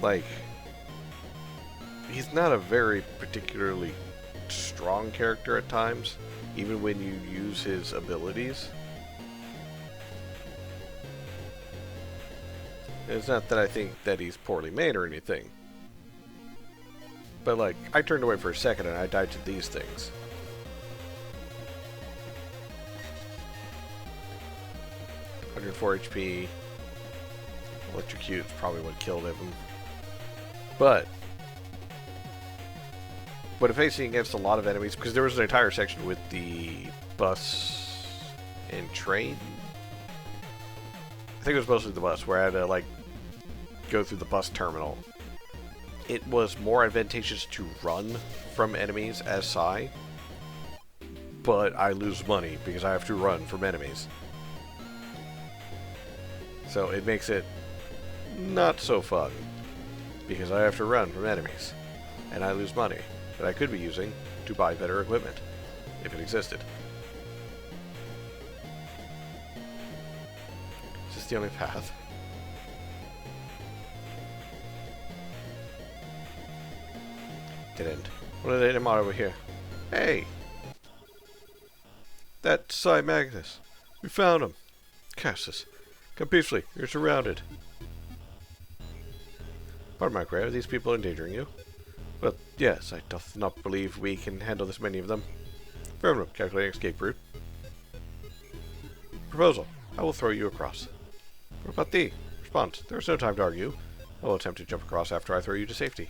Like, he's not a very particularly strong character at times, even when you use his abilities. It's not that I think that he's poorly made or anything. But like, I turned away for a second and I died to these things. .4 HP. Electrocute is probably what killed him. But when facing against a lot of enemies, because there was an entire section with the bus and train. I think it was mostly the bus, where I had to like go through the bus terminal. It was more advantageous to run from enemies as Sai, but I lose money because I have to run from enemies. So it makes it not so fun, because I have to run from enemies, and I lose money that I could be using to buy better equipment, if it existed. Is this the only path? Dead end. What are they doing over here? Hey! That's Sai Magnus. We found him. Cassius. Come peacefully. You're surrounded. Pardon my query. Are these people endangering you? Well, yes. I doth not believe we can handle this many of them. Affirmative. Calculating escape route. Proposal. I will throw you across. What about thee? Response. There is no time to argue. I will attempt to jump across after I throw you to safety.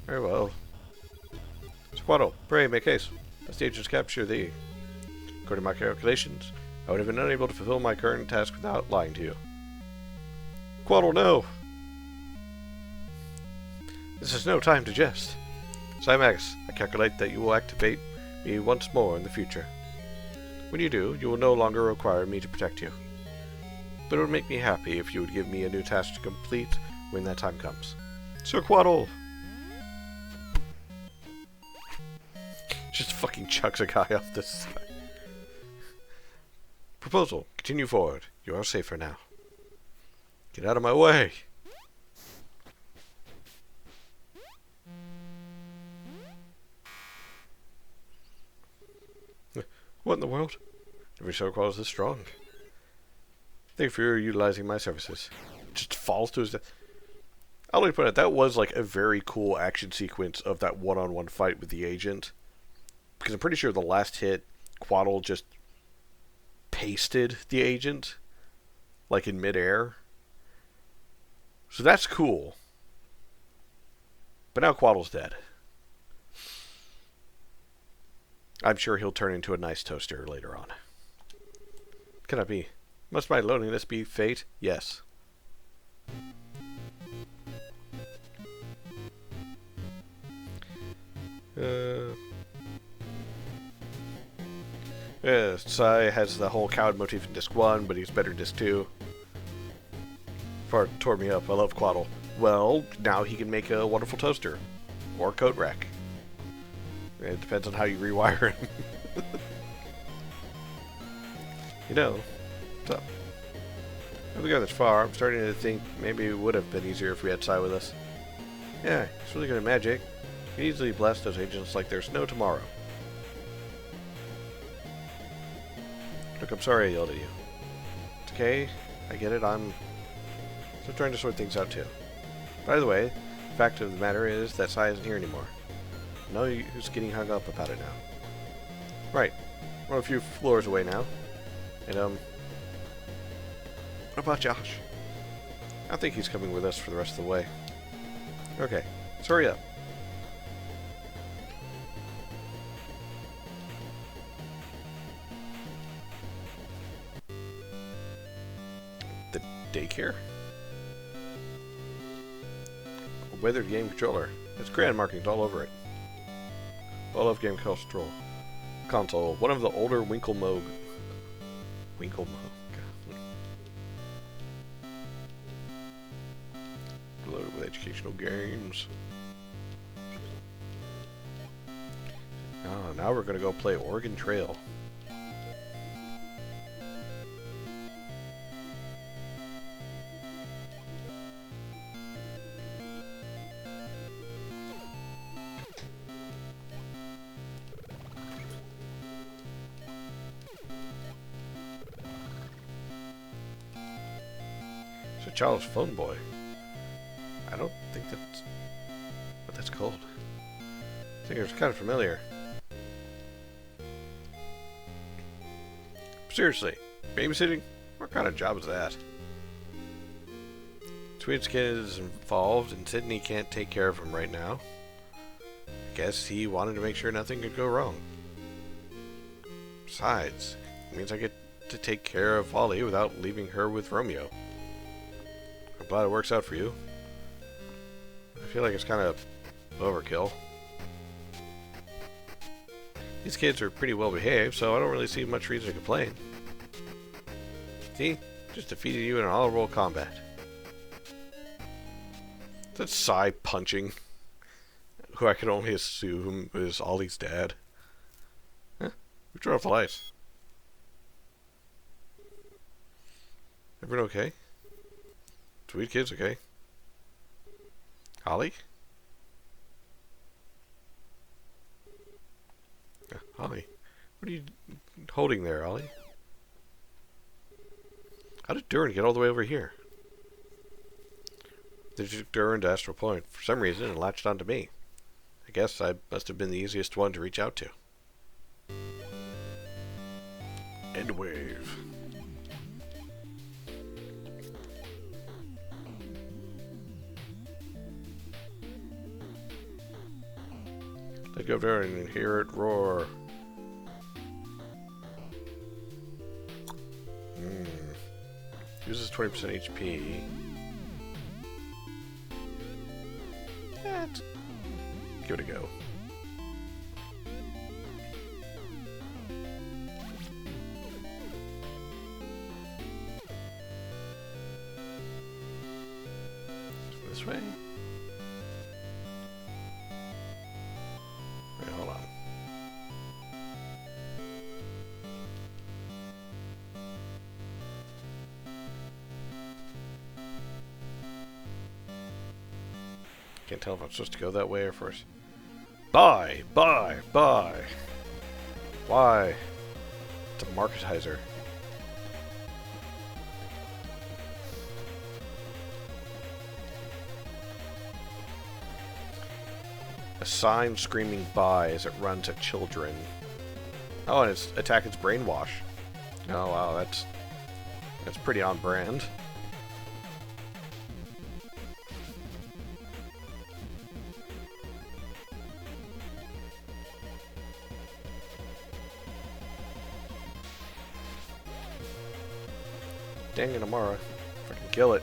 Very well. Squaddle. Pray, make haste. As the agents capture thee. According to my calculations, I would have been unable to fulfill my current task without lying to you. Quaddle, no! This is no time to jest. Cymax, I calculate that you will activate me once more in the future. When you do, you will no longer require me to protect you. But it would make me happy if you would give me a new task to complete when that time comes. Sir Quaddle! Just fucking chucks a guy off this side. Proposal. Continue forward. You are safer now. Get out of my way! What in the world? Every Sir Quaddle is this strong. Thank you for utilizing my services. Just falls to his death. I'll only put it, that was like a very cool action sequence of that one-on-one fight with the agent. Because I'm pretty sure the last hit, Quaddle just pasted the agent, like in midair. So that's cool. But now Quaddle's dead. I'm sure he'll turn into a nice toaster later on. Can it be? Must my loneliness be fate? Yes. Yeah, Sai has the whole coward motif in Disc 1, but he's better in Disc 2. Fart tore me up. I love Quaddle. Well, now he can make a wonderful toaster. Or coat rack. It depends on how you rewire him. You know, what's up? If we go this far, I'm starting to think maybe it would have been easier if we had Sai with us. Yeah, he's really good at magic. He can easily blast those agents like there's no tomorrow. Look, I'm sorry I yelled at you. It's okay. I get it. I'm still trying to sort things out too. By the way, the fact of the matter is that Sai isn't here anymore. No who's getting hung up about it now. Right. We're a few floors away now. And, what about Josh? I think he's coming with us for the rest of the way. Okay. Let's hurry up. The daycare? A weathered game controller. It's grand markings all over it. I love game console. One of the older Winklemoog. Loaded with educational games. Oh, now we're gonna go play Oregon Trail. It's a child's phone boy. I don't think that's what that's called. I think it's kind of familiar. Seriously, babysitting? What kind of job is that? Tweed's kid is involved and Sydney can't take care of him right now. I guess he wanted to make sure nothing could go wrong. Besides, it means I get to take care of Ollie without leaving her with Romeo. I'm glad it works out for you. I feel like it's kind of overkill. These kids are pretty well behaved, so I don't really see much reason to complain. See? Just defeated you in an all-roll combat. That's Sai punching, who I can only assume is Ollie's dad. Huh? We turned off the lights. Everyone okay? Sweet kids okay? Ollie? Ollie? What are you holding there, Ollie? How did Duran get all the way over here? They took Duran to Astral Point for some reason and latched onto me. I guess I must have been the easiest one to reach out to. End wave. Let go there and hear it roar. Uses 20% HP. Give it a go. This way? Can't tell if I'm supposed to go that way or first. Buy! Buy! Buy! Why? It's a marketizer. A sign screaming buy as it runs at children. Oh, and its attack is brainwash. Oh wow, that's pretty on brand. Dang it, Amara. If I can kill it.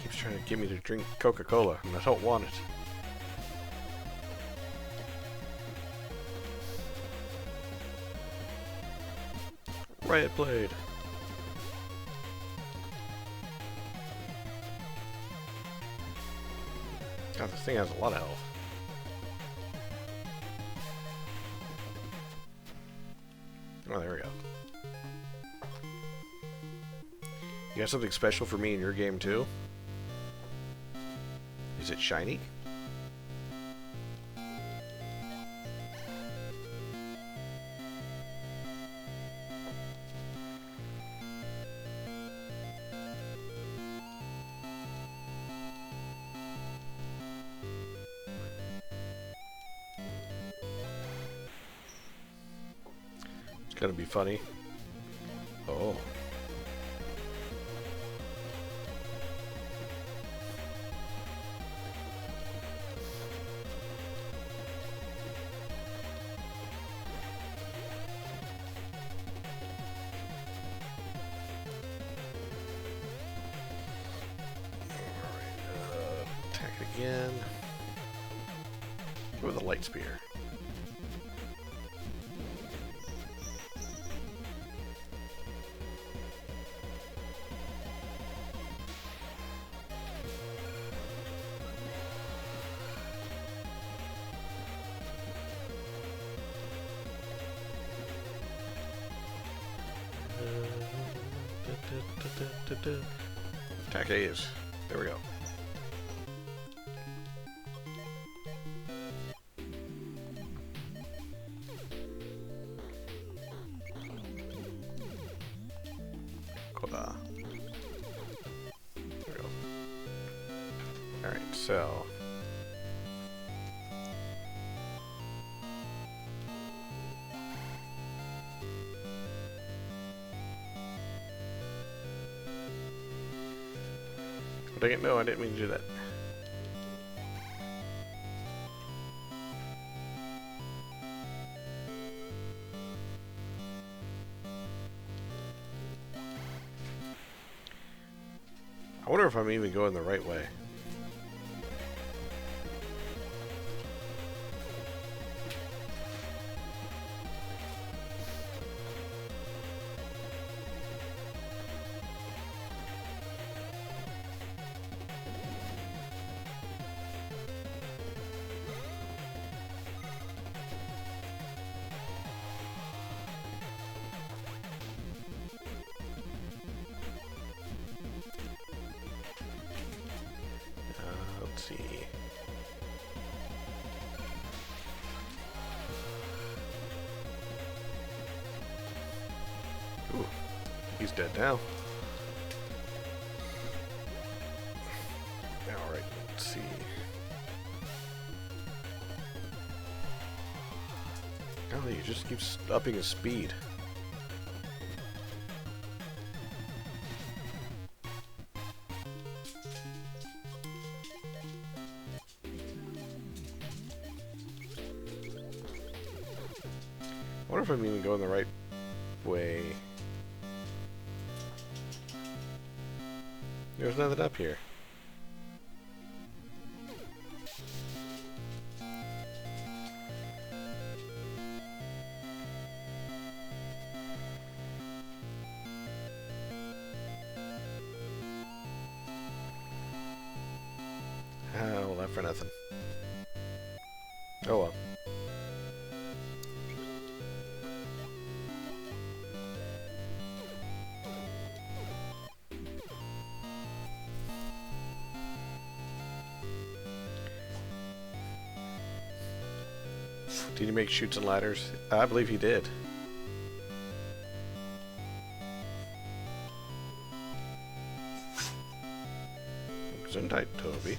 Keeps trying to get me to drink Coca-Cola, and I don't want it. Riot Blade. God, this thing has a lot of health. Oh, there we go. You got something special for me in your game, too? Is it shiny? It's gonna be funny. Oh. Attack it again. With a light spear. Attack A's. There we go. Koda. There we go. Alright, so. Dang it, no, I didn't mean to do that. I wonder if I'm even going the right way. Let's see. Ooh, he's dead now. Alright, let's see. Oh, he just keeps upping his speed. I wonder if I'm even going the right way. There's nothing up here. nothing. Oh well. Did he make chutes and ladders? I believe he did. Gesundheit, Toby.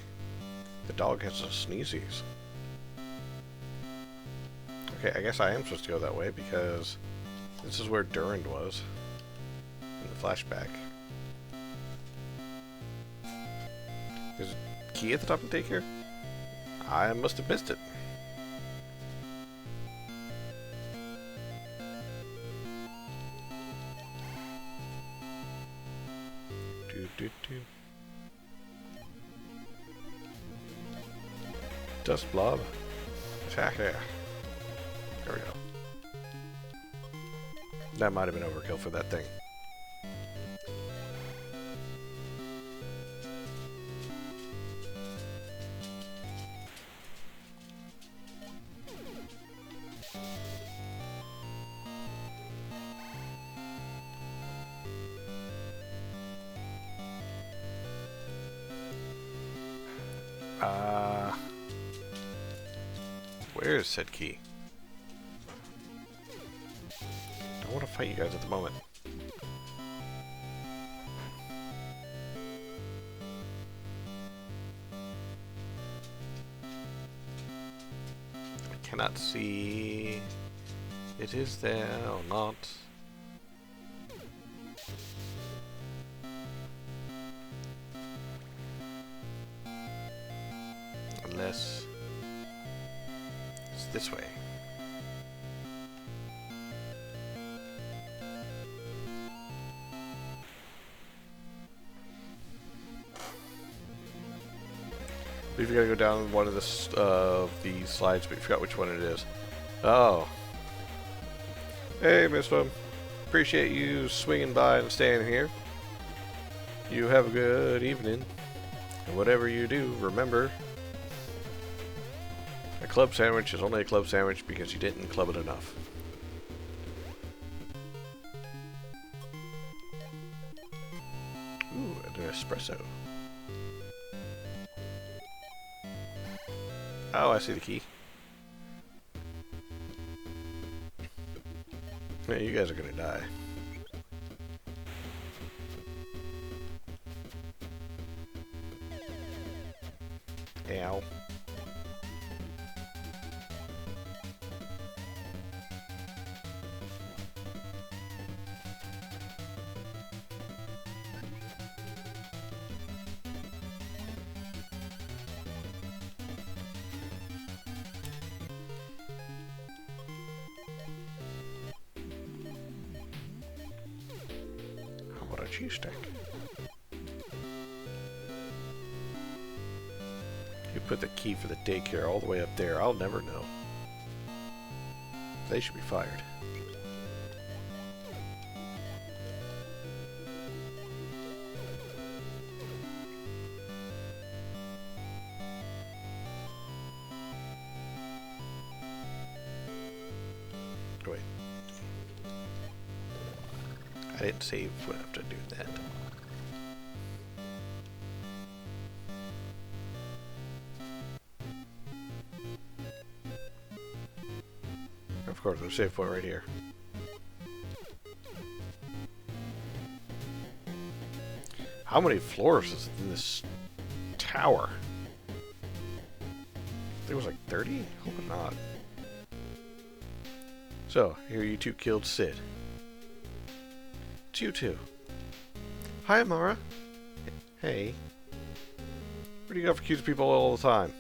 The dog has a sneezies. Okay, I guess I am supposed to go that way because this is where Durand was in the flashback. There's a key at the top of the daycare? I must have missed it. Dust blob. Attack there. There we go. That might have been overkill for that thing. Where is said key? Don't want to fight you guys at the moment. I cannot see. It is there or not. Unless it's this way. I believe you gotta go down one of the slides, but you forgot which one it is. Oh. Hey, Mister. Appreciate you swinging by and staying here. You have a good evening. And whatever you do, remember, a club sandwich is only a club sandwich because you didn't club it enough. Ooh, an espresso. Oh, I see the key. Yeah, you guys are gonna die. Ow. How about a cheese stick? You put the key for the daycare all the way up there. I'll never know. They should be fired. Wait. I didn't save after doing that. Of course, there's a save point right here. How many floors is in this tower? I think it was like 30? Hope not. So, here you two killed Sid. It's you two. Hi, Amara. Hey. What do you got for accusing people all the time?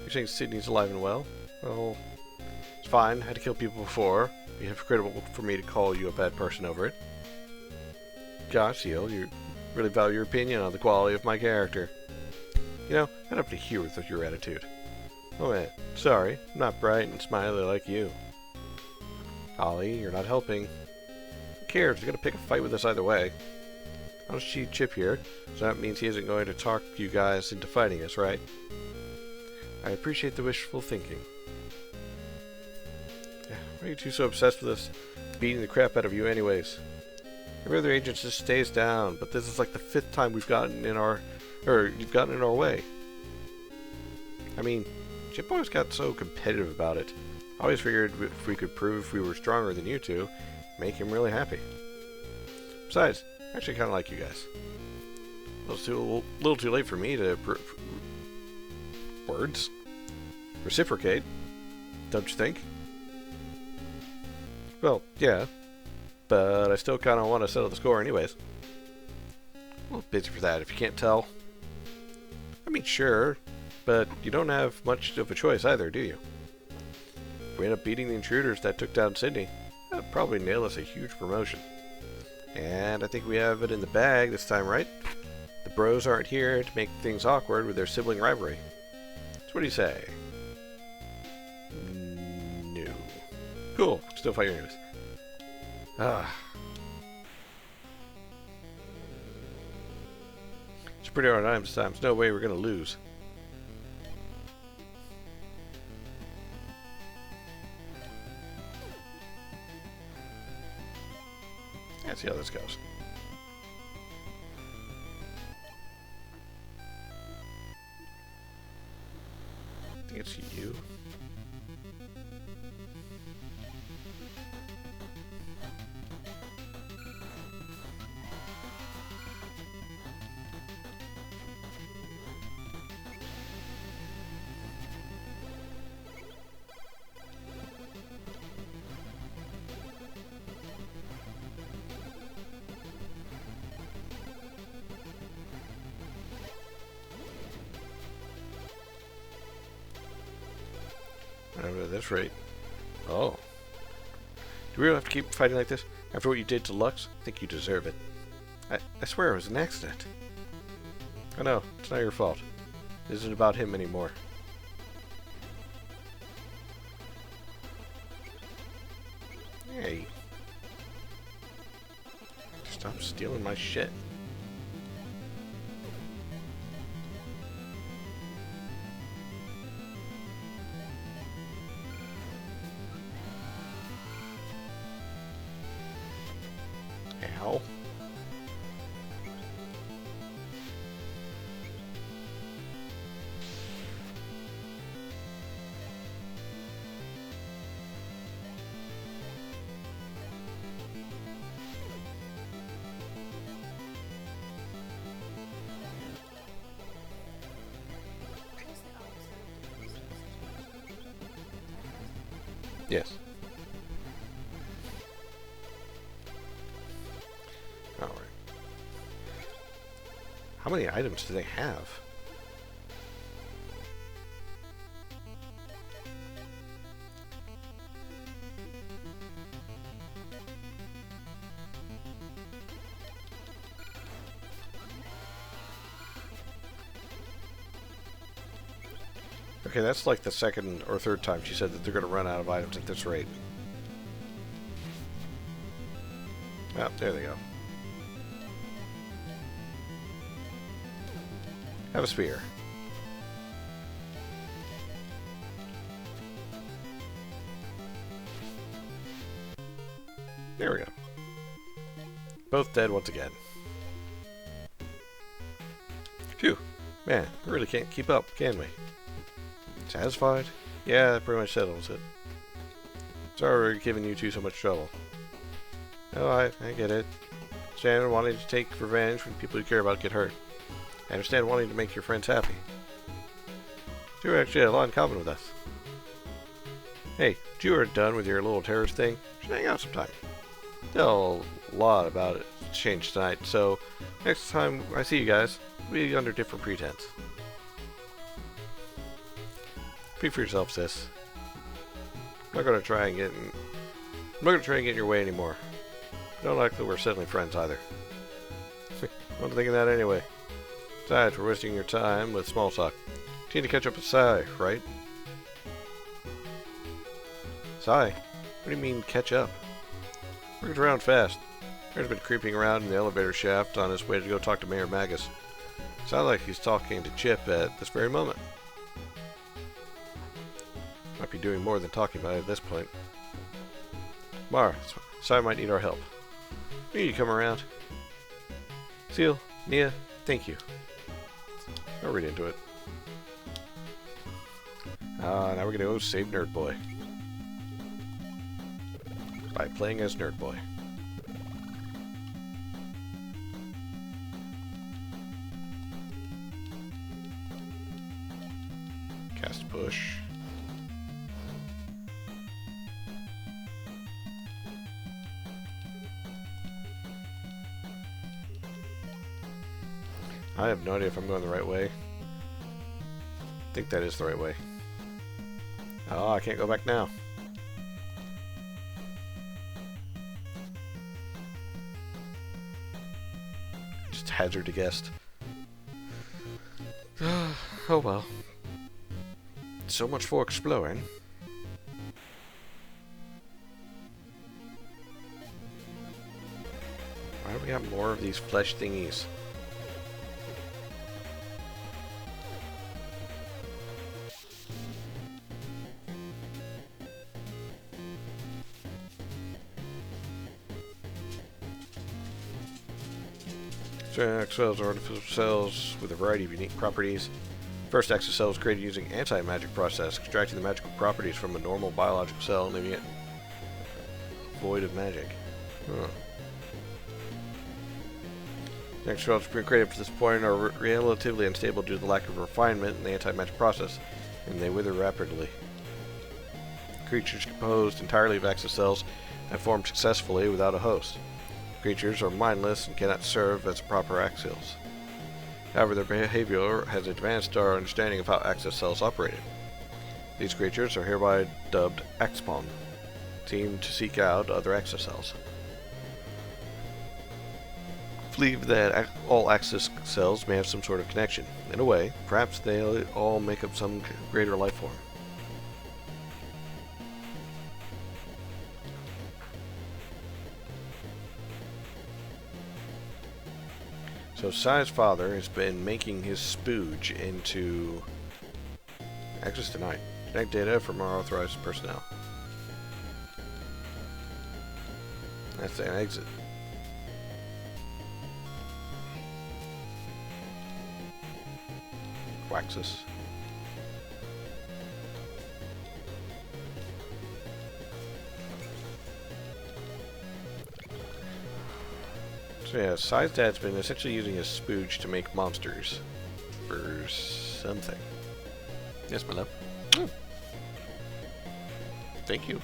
You're saying Sydney's alive and well? Well, it's fine. I had to kill people before. It'd be hypocritical for me to call you a bad person over it. Gosh, Seal, you really value your opinion on the quality of my character. You know, I'd have to hear with your attitude. Oh man, sorry. I'm not bright and smiley like you. Ollie, you're not helping. Who cares? You're gonna pick a fight with us either way. I don't see Chip here, so that means he isn't going to talk you guys into fighting us, right? I appreciate the wishful thinking. Why are you two so obsessed with us beating the crap out of you anyways? Every other agent just stays down, but this is like the 5th time you've gotten in our way. I mean, Chip always got so competitive about it. I always figured if we could prove we were stronger than you two, make him really happy. Besides, I actually kind of like you guys. A little too late for me to reciprocate, don't you think? Well, yeah, but I still kind of want to settle the score anyways. A little busy for that, if you can't tell. I mean, sure, but you don't have much of a choice either, do you? If we end up beating the intruders that took down Sydney, that'd probably nail us a huge promotion. And I think we have it in the bag this time, right? The bros aren't here to make things awkward with their sibling rivalry. So what do you say? No. Cool. Still fight anyways. It's pretty hard times. There's no way we're gonna lose. Let's see how this goes. I think it's you. At this rate. Oh. Do we really have to keep fighting like this? After what you did to Lux? I think you deserve it. I swear it was an accident. I know, it's not your fault. It isn't about him anymore. Hey. Stop stealing my shit. Ow. Yes. Alright. How many items do they have? Okay, that's like the 2nd or 3rd time she said that they're going to run out of items at this rate. Oh, there they go. Have a spear. There we go. Both dead once again. Phew. Man, we really can't keep up, can we? Satisfied? Yeah, that pretty much settles it. Sorry we're giving you two so much trouble. Oh, I get it. I understand wanting to take revenge when people you care about get hurt. I understand wanting to make your friends happy. You actually had a lot in common with us. Hey, if you are done with your little terrorist thing, we should hang out sometime. Still a lot about it changed tonight, so next time I see you guys, it'll be under different pretense. Speak for yourself, sis. I'm not gonna try and get in your way anymore. Don't like that we're suddenly friends either. I'm thinking that anyway. Besides, we're wasting your time with small talk. You need to catch up with Sai, right? Sai? What do you mean, catch up? We're around fast. He's been creeping around in the elevator shaft on his way to go talk to Mayor Magus. Sounds like he's talking to Chip at this very moment. Might be doing more than talking about it at this point. Mara, Sai might need our help. We need you to come around. Seal, Nia, thank you. I'll read into it. Now we're gonna go save Nerd Boy. By playing as Nerd Boy. Cast push. I have no idea if I'm going the right way. I think that is the right way. Oh, I can't go back now. Just hazard to guess. Oh well. So much for exploring. Why do we have more of these flesh thingies? Cells are artificial cells with a variety of unique properties. First Axial cell was created using anti-magic process, extracting the magical properties from a normal biological cell and leaving it void of magic. Next cells created up to this point are relatively unstable due to the lack of refinement in the anti-magic process, and they wither rapidly. Creatures composed entirely of Axial cells have formed successfully without a host. Creatures are mindless and cannot serve as proper Axials. However, their behavior has advanced our understanding of how Axial cells operated. These creatures are hereby dubbed Axpawn, seem to seek out other Axial cells. Believe that all Axial cells may have some sort of connection. In a way, perhaps they all make up some greater life form. So Sai's father has been making his spooge into access denied. Connect data from our authorized personnel. That's an exit. Waxus. So yeah, Sai's dad's been essentially using his spooge to make monsters for something. Yes, my love. Thank you.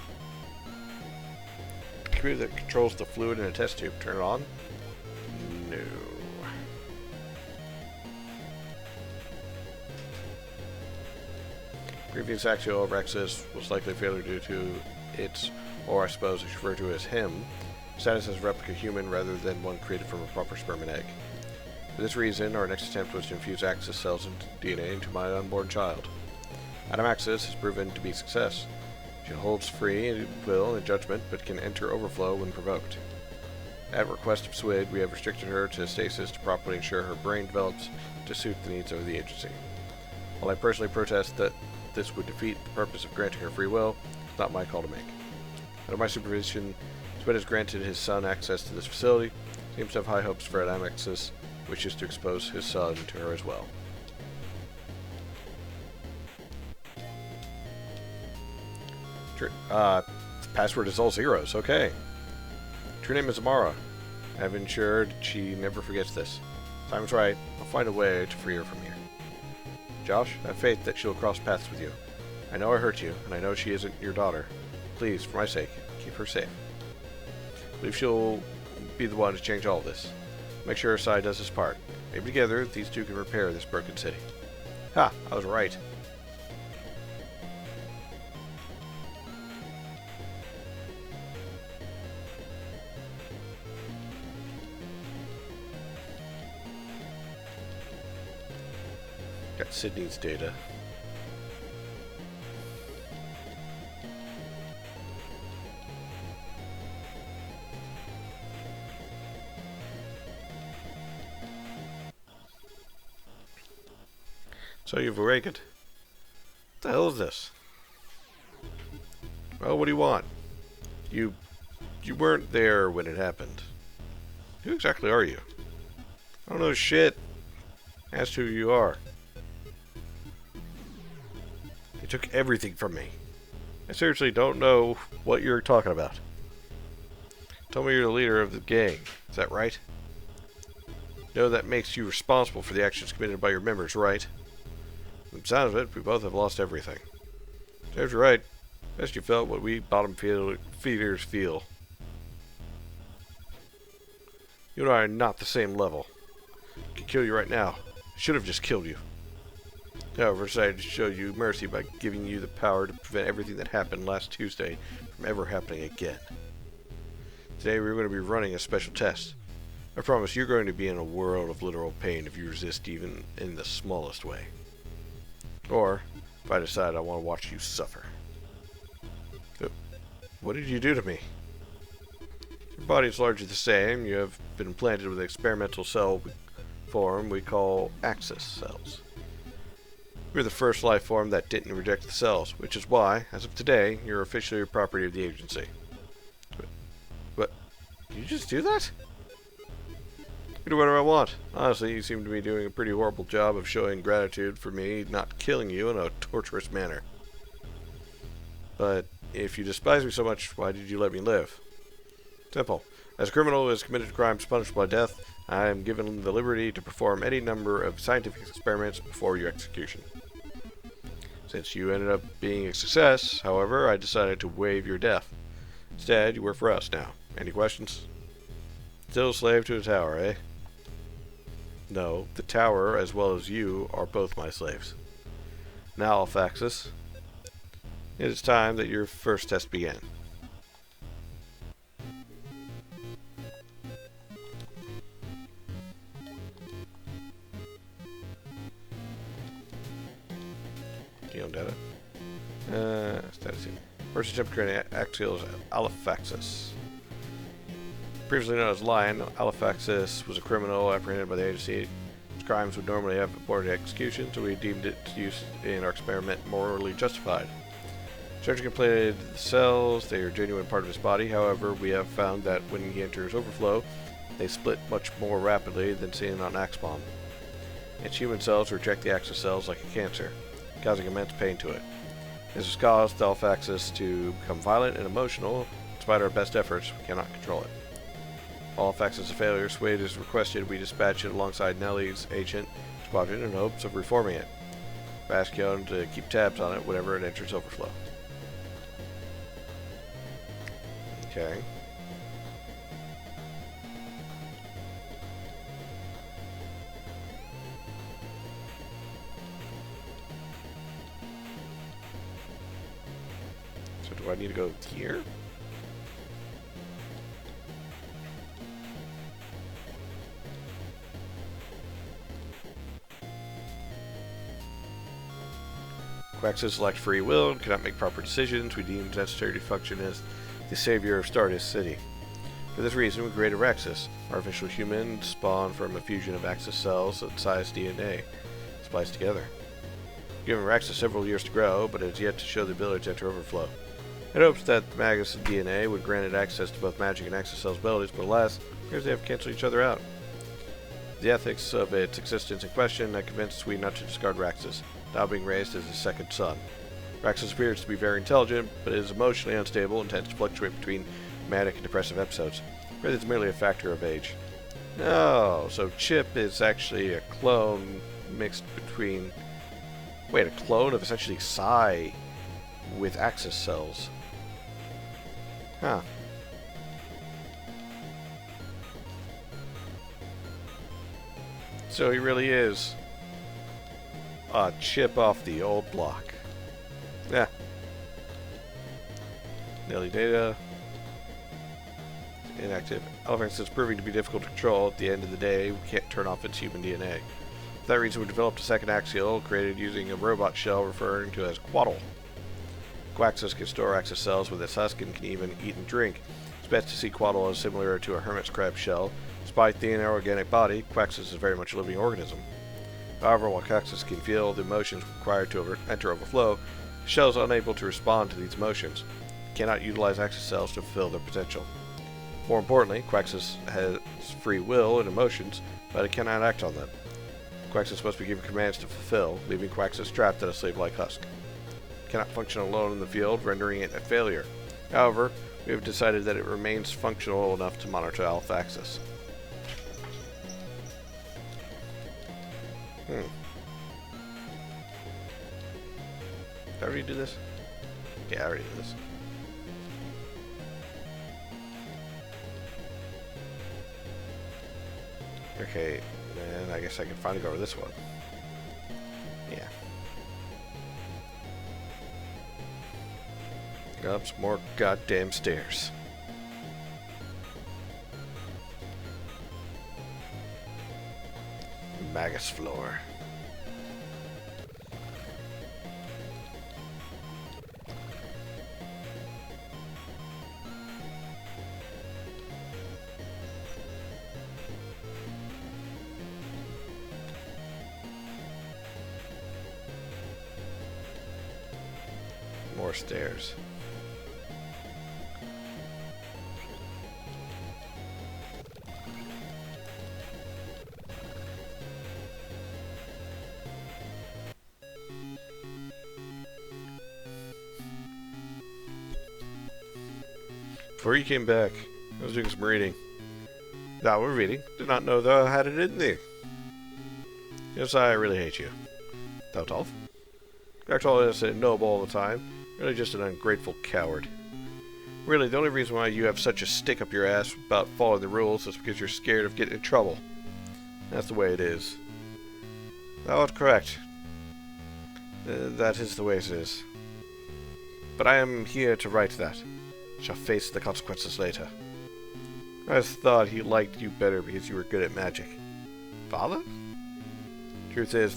Computer that controls the fluid in a test tube. Turn it on? No. Previous axial overaccess was likely failure due to its, or I suppose it's referred to as him, status as a replica human rather than one created from a proper sperm and egg. For this reason, our next attempt was to infuse Axis cells and DNA into my unborn child. Adam Axis has proven to be a success. She holds free will and judgment, but can enter overflow when provoked. At request of SWID, we have restricted her to stasis to properly ensure her brain develops to suit the needs of the agency. While I personally protest that this would defeat the purpose of granting her free will, it's not my call to make. Under my supervision, SWID has granted his son access to this facility. Seems to have high hopes for Adam Axis, wishes to expose his son to her as well. Password is all zeros. Okay. True name is Amara. I have ensured she never forgets this. Time's right. I'll find a way to free her from here. Josh, I have faith that she'll cross paths with you. I know I hurt you, and I know she isn't your daughter. Please, for my sake, keep her safe. I believe she'll be the one to change all this. Make sure Sai does his part. Maybe together, these two can repair this broken city. Ha! I was right. Got Sydney's data. So you've awakened. What the hell is this? Well, what do you want? You weren't there when it happened. Who exactly are you? I don't know shit. Ask who you are. They took everything from me. I seriously don't know what you're talking about. Tell me you're the leader of the gang. Is that right? No, that makes you responsible for the actions committed by your members, right? From the sounds of it, we both have lost everything. James, you're right. Best you felt what we bottom feeders feel. You and I are not the same level. I could kill you right now. I should have just killed you. However, I decided to show you mercy by giving you the power to prevent everything that happened last Tuesday from ever happening again. Today we're going to be running a special test. I promise you're going to be in a world of literal pain if you resist even in the smallest way. Or, if I decide I want to watch you suffer. So, what did you do to me? Your body is largely the same. You have been implanted with an experimental cell form we call Axial cells. You're the first life form that didn't reject the cells, which is why, as of today, you're officially a property of the agency. But did you just do that? I do whatever I want. Honestly, you seem to be doing a pretty horrible job of showing gratitude for me not killing you in a torturous manner. But if you despise me so much, why did you let me live? Simple. As a criminal who has committed crimes punishable by death, I am given the liberty to perform any number of scientific experiments before your execution. Since you ended up being a success, however, I decided to waive your death. Instead, you work for us now. Any questions? Still a slave to a tower, eh? No, the tower, as well as you, are both my slaves. Now, Alphaxis, it is time that your first test began. Genome data. Status. First attempt to create Axial Alphaxis. Previously known as Lion, Alphaxis was a criminal apprehended by the agency. His crimes would normally have aborted execution, so we deemed its use in our experiment morally justified. Surgeon completed the cells. They are a genuine part of his body. However, we have found that when he enters overflow, they split much more rapidly than seen on Axbomb. Its human cells reject the Axial cells like a cancer, causing immense pain to it. This has caused Alphaxis to become violent and emotional. Despite our best efforts, we cannot control it. Alphaxis is a failure. Swade has requested we dispatch it alongside Nellie's agent squadron in hopes of reforming it. We ask you to keep tabs on it whenever it enters overflow. Okay. So do I need to go here? Quaxis lack free will and cannot make proper decisions. We deem it necessary to function as the savior of Stardust City. For this reason, we created Raxus, artificial human spawned from a fusion of Axis cells and size DNA, spliced together. Given Raxus several years to grow, but it has yet to show the ability to enter overflow. It hopes that the Magus DNA would grant it access to both magic and Axis cells' abilities, but alas, it appears they have canceled each other out. The ethics of its existence in question have convinced Swede not to discard Raxus, now being raised as his second son. Raxus appears to be very intelligent, but is emotionally unstable and tends to fluctuate between manic and depressive episodes. Really, it's merely a factor of age. Oh, so Chip is actually a clone mixed between... Wait, a clone of essentially Psi with Axis cells. Huh. So he really is a chip off the old block. Yeah. Daily data. Inactive. Alphaxis is proving to be difficult to control. At the end of the day, we can't turn off its human DNA. For that reason, we developed a second Axial, created using a robot shell referring to as Quaddle. Quaxis can store Axis cells with its husk and can even eat and drink. It's best to see Quaddle as similar to a hermit's crab shell. Despite the inorganic body, Quaxis is very much a living organism. However, while Cactus can feel the emotions required to enter overflow, the shell is unable to respond to these emotions. It cannot utilize Axial cells to fulfill their potential. More importantly, Quaxus has free will and emotions, but it cannot act on them. Quaxus must be given commands to fulfill, leaving Quaxus trapped in a slave-like husk. It cannot function alone in the field, rendering it a failure. However, we have decided that it remains functional enough to monitor Alpha Axis. Did I already do this? Yeah, I already did this. Okay, then I guess I can finally go over this one. Yeah. Up some more goddamn stairs. Magus floor. More stairs. Before you came back, I was doing some reading. That was reading. Did not know that I had it in there. Yes, I really hate you. Daltolf. Act all innocent and noble all the time. Really just an ungrateful coward. Really, the only reason why you have such a stick up your ass about following the rules is because you're scared of getting in trouble. That's the way it is. Thou art correct. That is the way it is. But I am here to right that. Shall face the consequences later. I thought he liked you better because you were good at magic. Father? Truth is,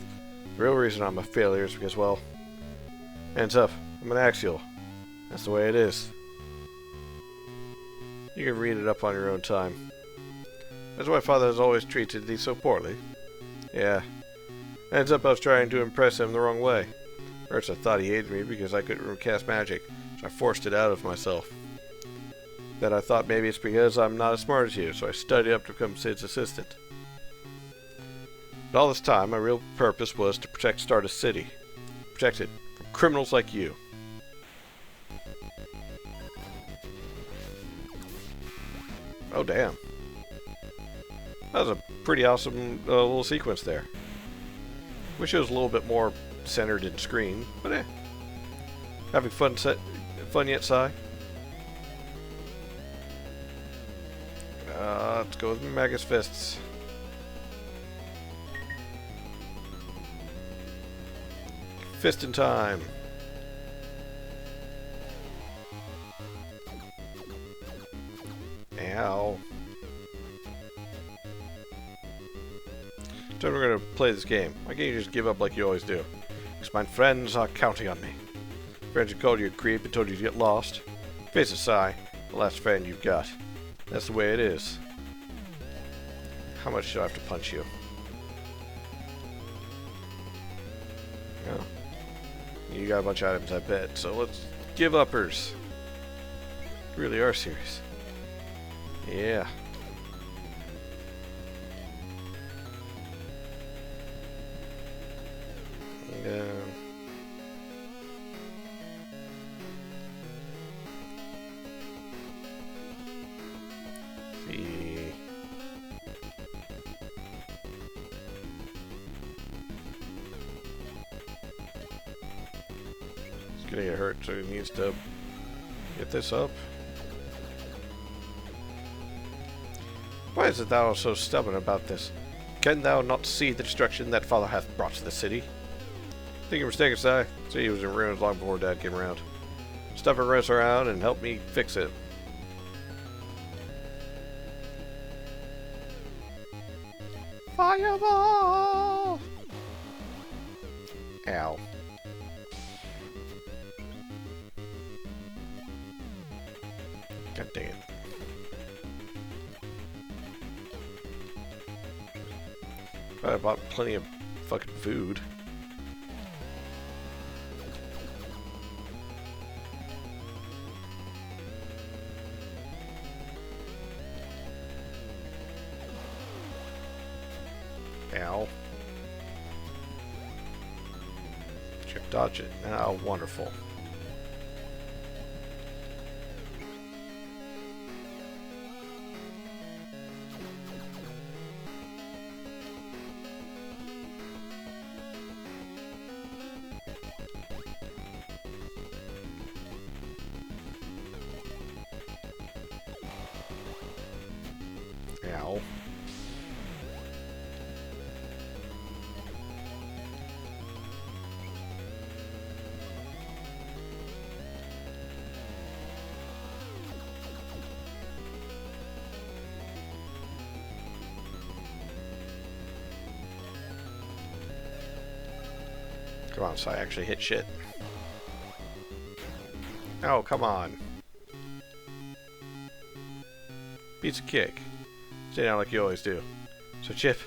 the real reason I'm a failure is because, well, hands up, I'm an Axial. That's the way it is. You can read it up on your own time. That's why Father has always treated thee so poorly. Yeah. Hands up, I was trying to impress him the wrong way. First I thought he hated me because I couldn't cast magic, so I forced it out of myself. Then I thought maybe it's because I'm not as smart as you, so I studied up to become Sid's assistant. But all this time, my real purpose was to protect Stardust City. Protect it from criminals like you. Oh, damn. That was a pretty awesome little sequence there. Wish it was a little bit more centered in screen, but eh. Having fun yet, Si? Let's go with Magus Fists. Fist in time. Ow. So we're gonna play this game. Why can't you just give up like you always do? Because my friends are counting on me. Friends who called you a creep and told you to get lost. Face it, Si. The last friend you've got. That's the way it is. How much do I have to punch you? Oh. You got a bunch of items, I bet. So let's give uppers. You really are serious. Yeah. See. He's gonna get hurt, so he needs to get this up. Why is it thou so stubborn about this? Can thou not see the destruction that father hath brought to the city? Think you're mistaken, Si. See, he was in ruins long before Dad came around. Stuff and rest around and help me fix it. Fireball! Ow. God dang it. I bought plenty of fucking food. Ow. Chip dodge it. Oh, wonderful. Ow. Come on, so I actually hit shit. Oh, come on. Piece of cake. Stay down like you always do. So, Chip,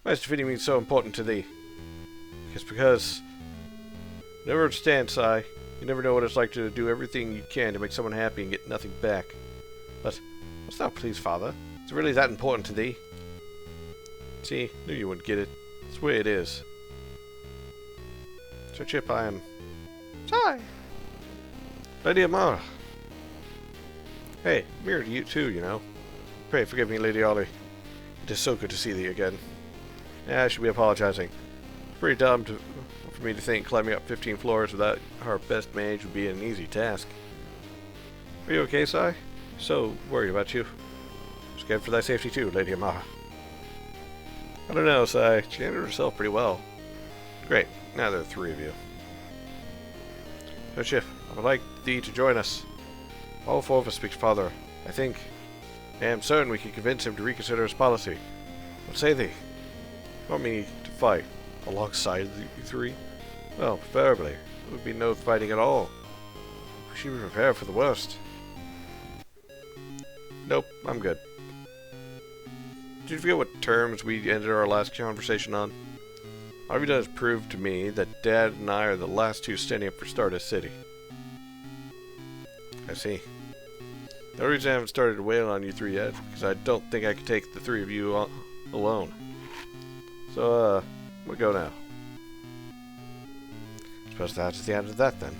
why is defeating me so important to thee? It's because... Never understand, Si. You never know what it's like to do everything you can to make someone happy and get nothing back. But, what's now, please, Father? Is it really that important to thee? See, knew you wouldn't get it. It's the way it is. So, Chip, I am... Si! Lady Amara. Hey, mirror to you too, you know. Pray forgive me, Lady Ollie. It is so good to see thee again. Yeah, I should be apologizing. It's pretty dumb for me to think climbing up 15 floors without our best mage would be an easy task. Are you okay, Si? So worried about you. Scared for thy safety too, Lady Amara. I don't know, Si. She handled herself pretty well. Great. Now there are 3 of you. So, Chip, I would like thee to join us. All 4 of us speak Father, I think. I am certain we can convince him to reconsider his policy. What say thee? You want me to fight alongside the 3? Well, preferably. There would be no fighting at all. We should be prepared for the worst. Nope, I'm good. Did you forget what terms we ended our last conversation on? All you've done is prove to me that Dad and I are the last 2 standing up for Stardust City. I see. The only reason I haven't started to wail on you 3 yet, because I don't think I can take the 3 of you alone. So, we'll go now. Suppose that's the end of that then.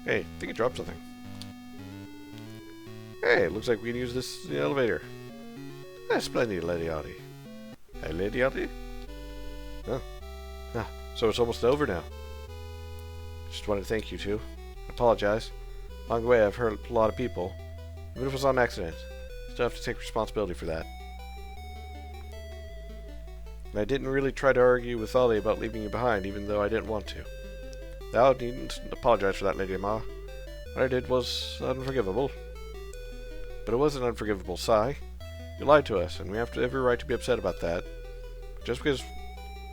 Hey, I think it dropped something. Hey, looks like we can use this in the elevator. That's splendid, Lady Audie. Hey, Lady Audie? Huh. Ah, so it's almost over now. Just wanted to thank you two. I apologize. Along the way, I've hurt a lot of people. Even if it was on accident, still have to take responsibility for that. And I didn't really try to argue with Ollie about leaving you behind, even though I didn't want to. Thou needn't apologize for that, Lady Ma. What I did was unforgivable. But it wasn't unforgivable, Si. You lied to us, and we have every right to be upset about that. Just because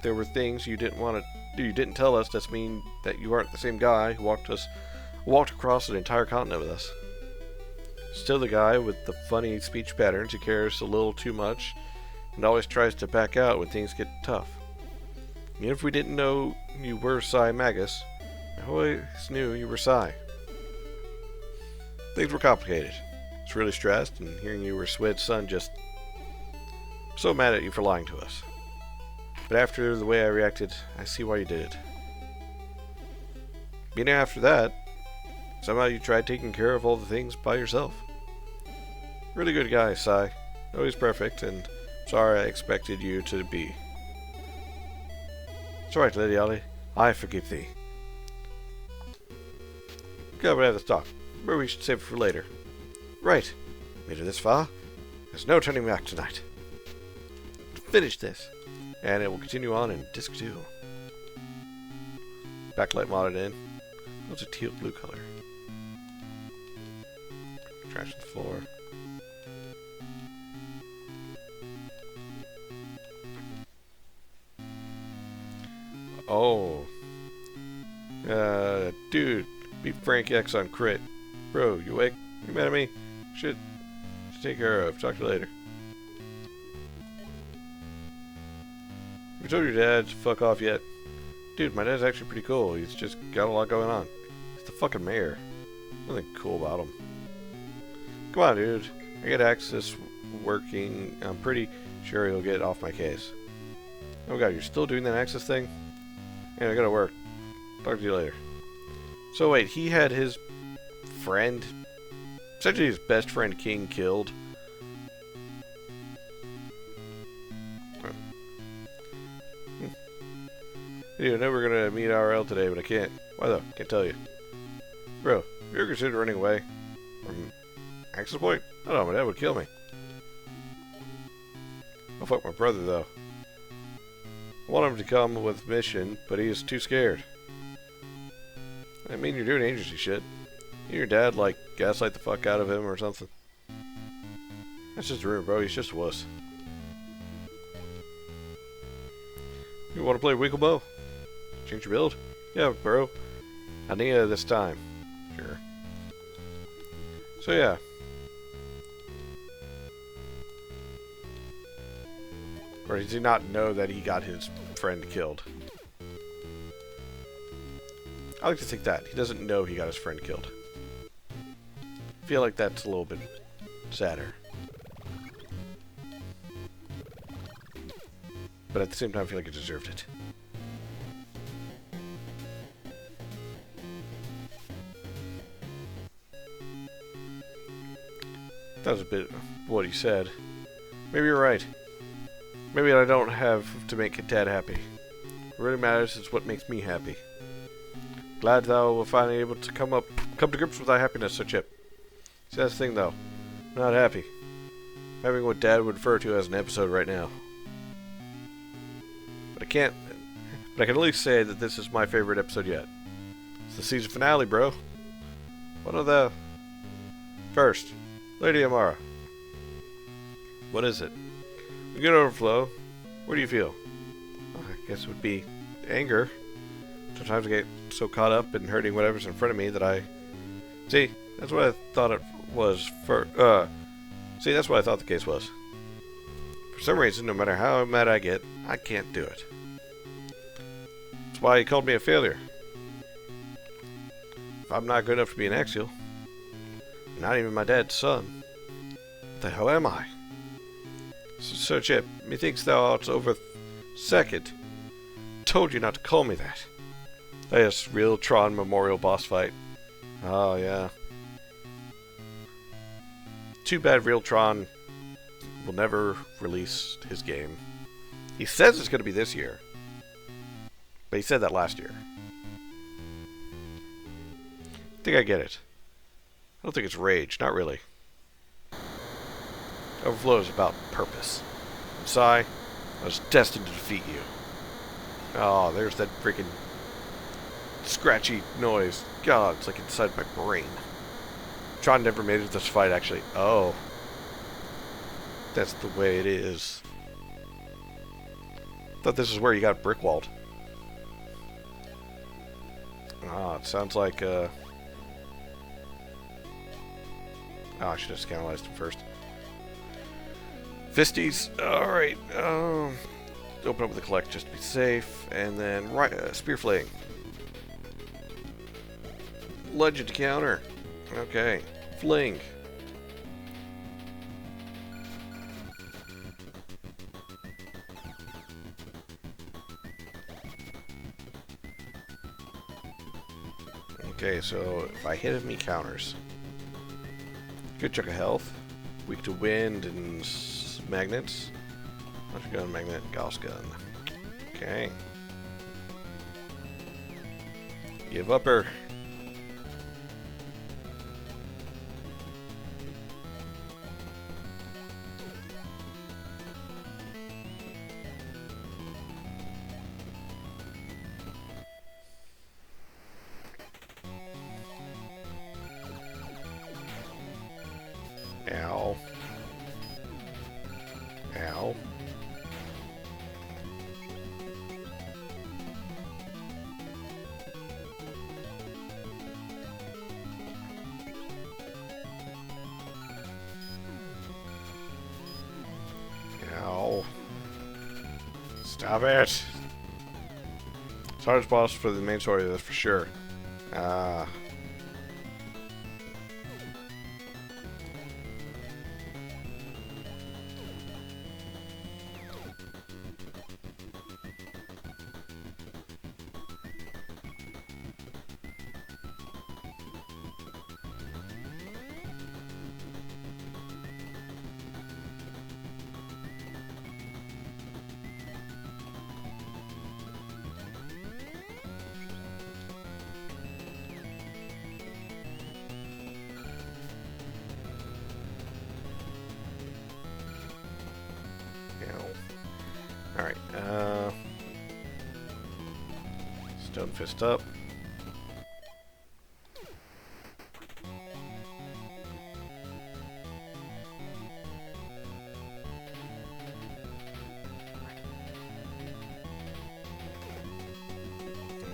there were things you didn't want to do, you didn't tell us, doesn't mean that you aren't the same guy who walked across an entire continent with us. Still the guy with the funny speech patterns who cares a little too much and always tries to back out when things get tough. Even if we didn't know you were Si Magus, I always knew you were Si. Things were complicated. I was really stressed, and hearing you were Swed's son just... so mad at you for lying to us. But after the way I reacted, I see why you did it. Being after that, somehow you tried taking care of all the things by yourself. Really good guy, Si. Always perfect, and sorry I expected you to be. It's alright, Lady Ollie. I forgive thee. Come and have this talk. Maybe we should save it for later. Right. Made it this far. There's no turning back tonight. Finish this. And it will continue on in disc 2. Backlight modded in. What's a teal blue color? Trash on the floor. Oh. Dude. Beat Frank X on crit. Bro, you awake? You mad at me? Shit. Take care of. Talk to you later. You told your dad to fuck off yet? Dude, my dad's actually pretty cool. He's just got a lot going on. He's the fucking mayor. Nothing cool about him. Come on, dude. I get access working. I'm pretty sure he'll get off my case. Oh god, you're still doing that access thing? Yeah, I gotta work. Talk to you later. So wait, he had his friend, essentially his best friend King, killed. Dude, I know we're gonna meet IRL today, but I can't. Why though? Can't tell you. Bro, if you ever considered running away from access point? I don't know, my dad would kill me. Oh fuck my brother though. I want him to come with mission, but he is too scared. I mean, you're doing agency shit. You and your dad, like, gaslight the fuck out of him or something. That's just a rumor, bro. He's just a wuss. You want to play Wigglebo? Change your build? Yeah, bro. I need it this time. Sure. So, yeah. Or does he not know that he got his friend killed? I like to think that. He doesn't know he got his friend killed. I feel like that's a little bit sadder. But at the same time, I feel like he deserved it. That was a bit of what he said. Maybe you're right. Maybe I don't have to make Dad happy. What really matters is what makes me happy. Glad thou were finally able to come to grips with thy happiness, Sir Chip. See, that's the thing, though. I'm not happy. I'm having what Dad would refer to as an episode right now. But I can at least say that this is my favorite episode yet. It's the season finale, bro. What are the... First, Lady Amara. What is it? We get overflow. What do you feel? Well, I guess it would be anger. Sometimes I get so caught up in hurting whatever's in front of me that I... See, that's what I thought it was for... See, that's what I thought the case was. For some reason, no matter how mad I get, I can't do it. That's why he called me a failure. If I'm not good enough to be an Axial, not even my dad's son, what the hell am I? So Chip, methinks thou art over second. Told you not to call me that. Yes, real Tron Memorial boss fight. Oh, yeah. Too bad Real Tron will never release his game. He says it's going to be this year. But he said that last year. I think I get it. I don't think it's rage. Not really. Overflow is about purpose. And Sai, I was destined to defeat you. Oh, there's that freaking scratchy noise. God, it's like inside my brain. Tron never made it to this fight, actually. Oh. That's the way it is. Thought this is where you got brickwalled. Ah, it sounds like, Oh, I should have scandalized him first. Fisties. Alright. Open up with the collect just to be safe. And then spear flaying. Legend counter. Okay. Fling. Okay, so if I hit him, he counters. Good chunk of health. Weak to wind and magnets. Electric gun, magnet, Gauss gun. Okay. Give upper. Ow. Ow. Ow. Stop. Stop it! It's hardest boss for the main story, that's for sure. Ah. Alright, Stone Fist up.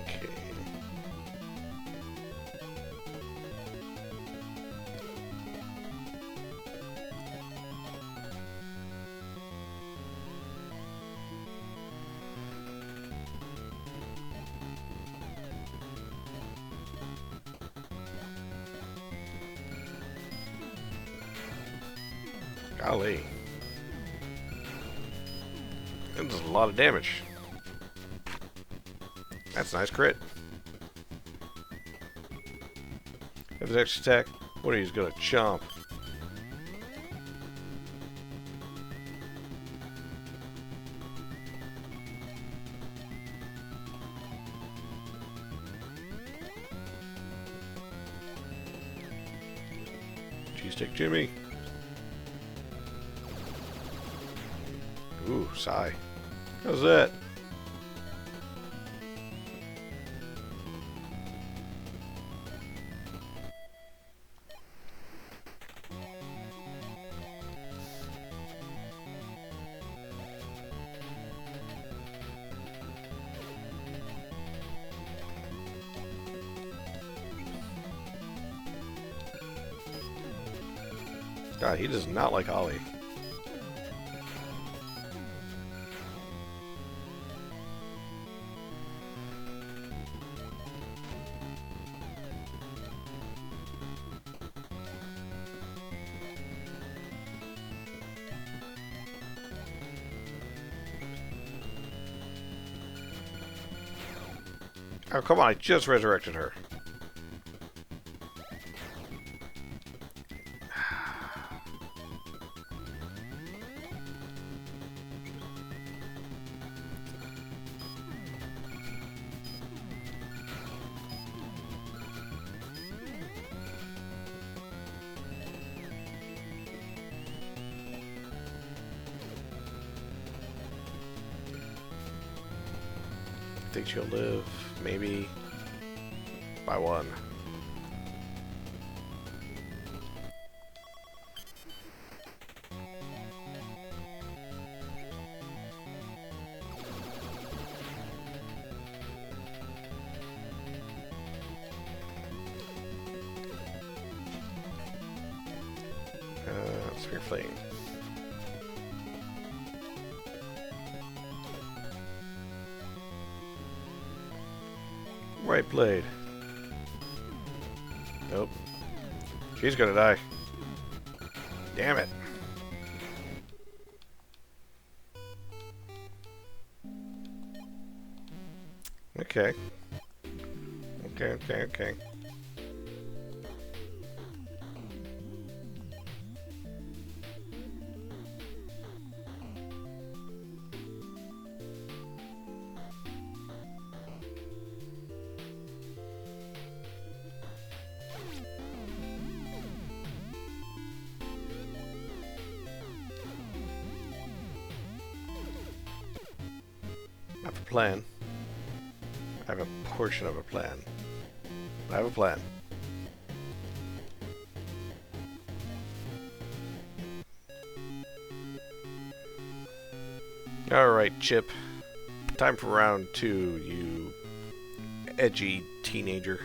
Okay. Golly. That does a lot of damage. That's a nice crit. If his extra attack, what are you gonna chomp? Cheese-stick Jimmy. Ooh, sigh. How's that? God, he does not like Ollie. Oh, come on, I just resurrected her. Think she'll live, maybe by one. Sphere Flame. Right blade. Nope. She's gonna die. Damn it. Okay. Okay. I have a plan. I have a portion of a plan. I have a plan. Alright, Chip. Time for round 2, you edgy teenager.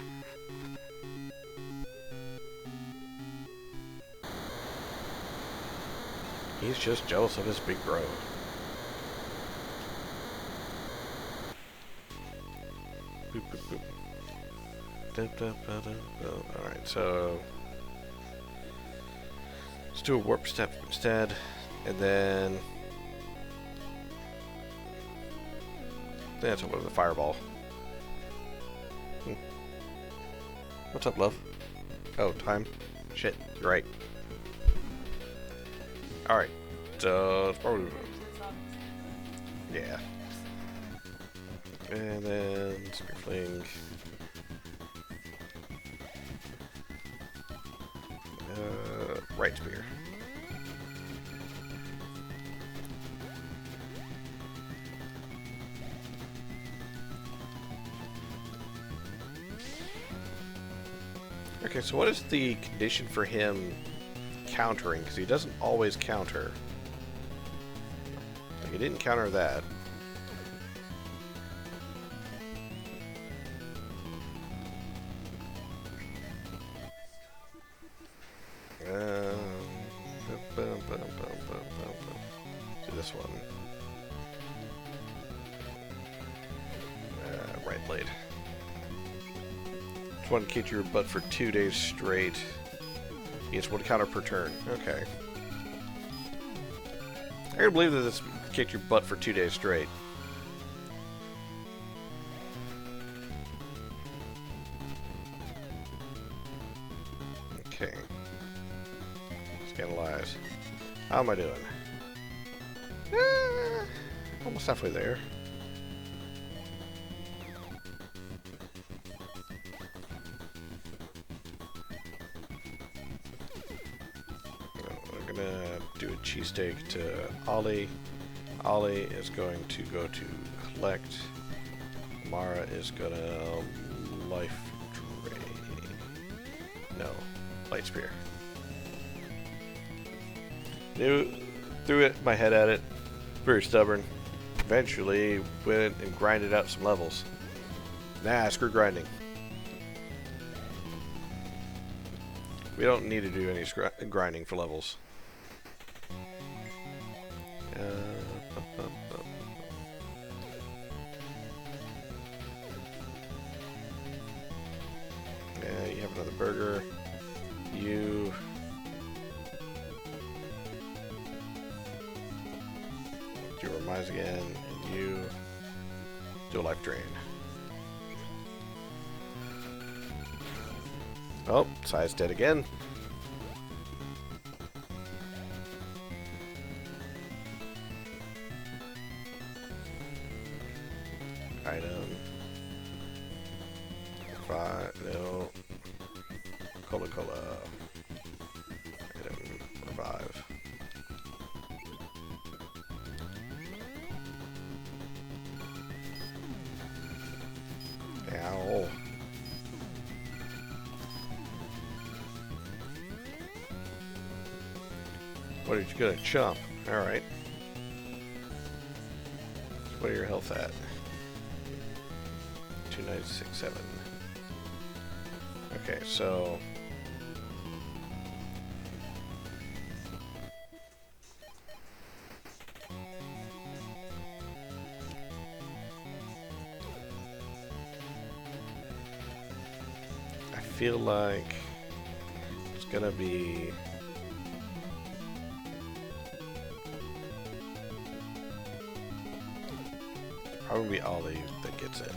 He's just jealous of his big bro. Boop, boop, boop. Alright, so let's do a warp step instead, and then that's a little fireball. What's up, love? Oh, time. Shit, you're right. Alright, so it's probably, yeah. And then spear fling. Right spear. Okay, so what is the condition for him countering? Because he doesn't always counter. Like, he didn't counter that. Do this one. Right blade. Just want to kick your butt for 2 days straight. He gets 1 counter per turn. Okay. I can't believe that this kicked your butt for 2 days straight. Okay. Scandalize. How am I doing? Almost halfway there. We're gonna do a cheesesteak to Ollie. Ollie is going to go to collect. Mara is gonna life drain. No, light spear. Threw my head at it. Very stubborn. Eventually went and grinded out some levels. Nah, screw grinding. We don't need to do any grinding for levels. Yeah, you have another burger. You do a remise again, and you do a life drain. Oh, Sai's dead again. Item. 5, no. Cola. Item, revive. Ow. What did you get? A chump. Alright. What are your health at? 2967. Okay, so I feel like it's gonna be probably Ollie that gets it.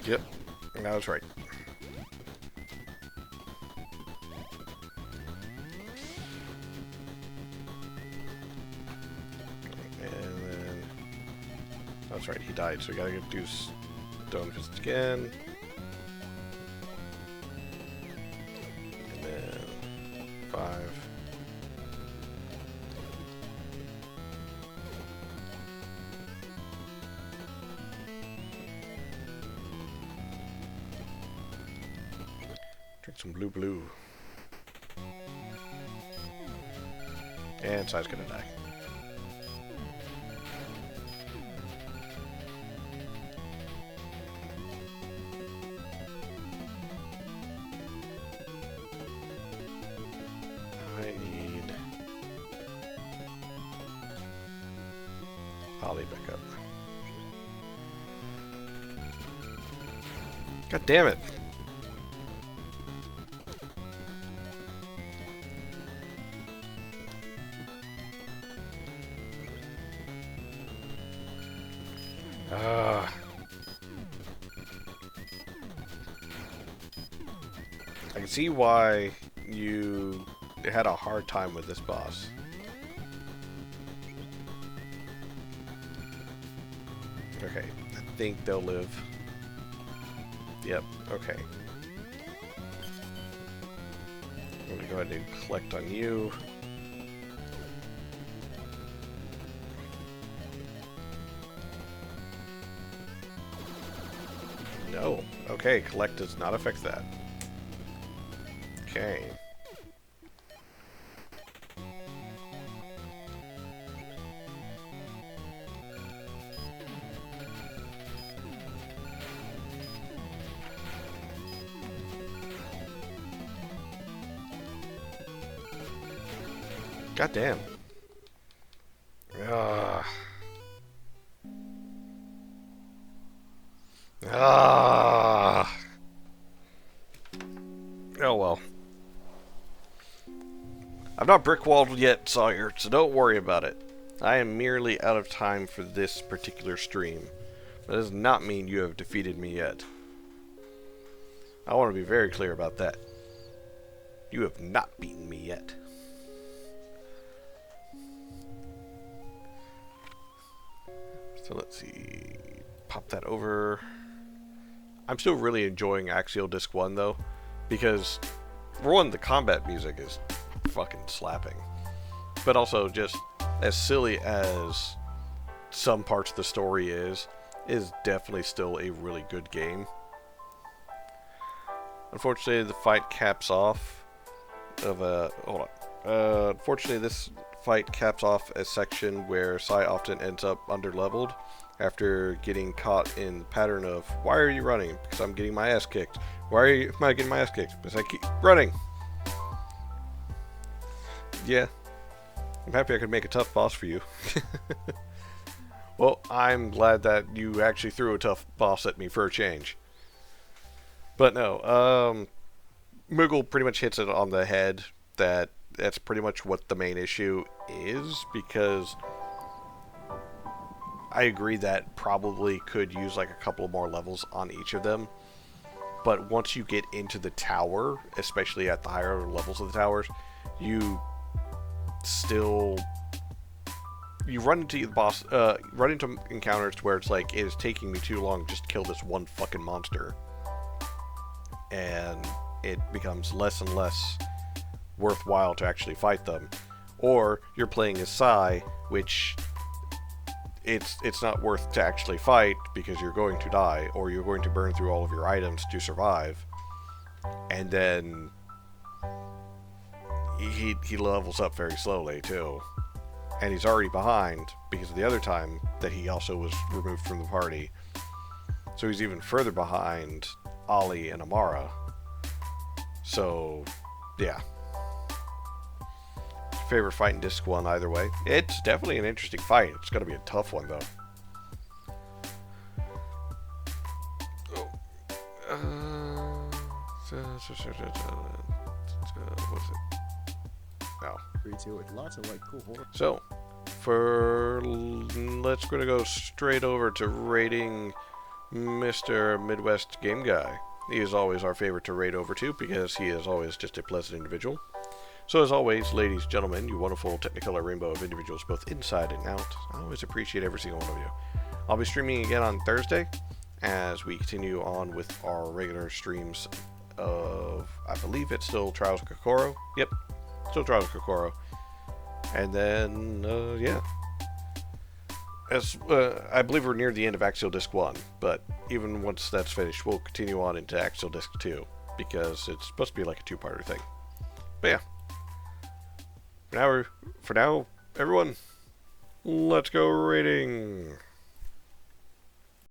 Yep, I was right. That's right, he died, so we gotta do Stone Fist again. And then 5. Drink some blue. And Sai's gonna die. I need Ollie back up. God damn it! I can see why you had a hard time with this boss. Okay, I think they'll live. Yep, okay. I'm gonna go ahead and collect on you. No. Okay, collect does not affect that. Okay. God damn. Oh well. I'm not brick-walled yet, Sawyer, so don't worry about it. I am merely out of time for this particular stream. That does not mean you have defeated me yet. I want to be very clear about that. You have not beaten me yet. So let's see. Pop that over. I'm still really enjoying Axial Disc 1 though, because for one, the combat music is fucking slapping. But also, just as silly as some parts of the story is definitely still a really good game. Unfortunately, the fight caps off of a... Hold on. Unfortunately, this fight caps off a section where Sai often ends up underleveled after getting caught in the pattern of, why are you running? Because I'm getting my ass kicked. Why am I getting my ass kicked? Because I keep running. Yeah. I'm happy I could make a tough boss for you. Well, I'm glad that you actually threw a tough boss at me for a change. But no, Moogle pretty much hits it on the head that that's pretty much what the main issue is, because I agree that probably could use like a couple more levels on each of them. But once you get into the tower, especially at the higher levels of the towers, you run into the boss, run into encounters where it's like, it is taking me too long just to kill this one fucking monster. And it becomes less and less worthwhile to actually fight them. Or you're playing as Sai, which it's not worth to actually fight because you're going to die, or you're going to burn through all of your items to survive. And then he levels up very slowly too. And he's already behind because of the other time that he also was removed from the party. So he's even further behind Ollie and Amara. So, yeah. Favorite fight in Disc 1 either way. It's definitely an interesting fight. It's going to be a tough one, though. What's it? Oh. 3-2 with lots of like cool horror. So, let's gonna go straight over to rating Mr. Midwest Game Guy. He is always our favorite to raid over to because he is always just a pleasant individual. So as always, ladies, gentlemen, you wonderful Technicolor rainbow of individuals both inside and out, I always appreciate every single one of you. I'll be streaming again on Thursday as we continue on with our regular streams of, I believe it's still Trials of Kokoro. Yep, still Trials of Kokoro. And then, yeah. As I believe we're near the end of Axial Disc 1, but even once that's finished, we'll continue on into Axial Disc 2, because it's supposed to be like a two-parter thing. But yeah. for now, everyone, let's go raiding.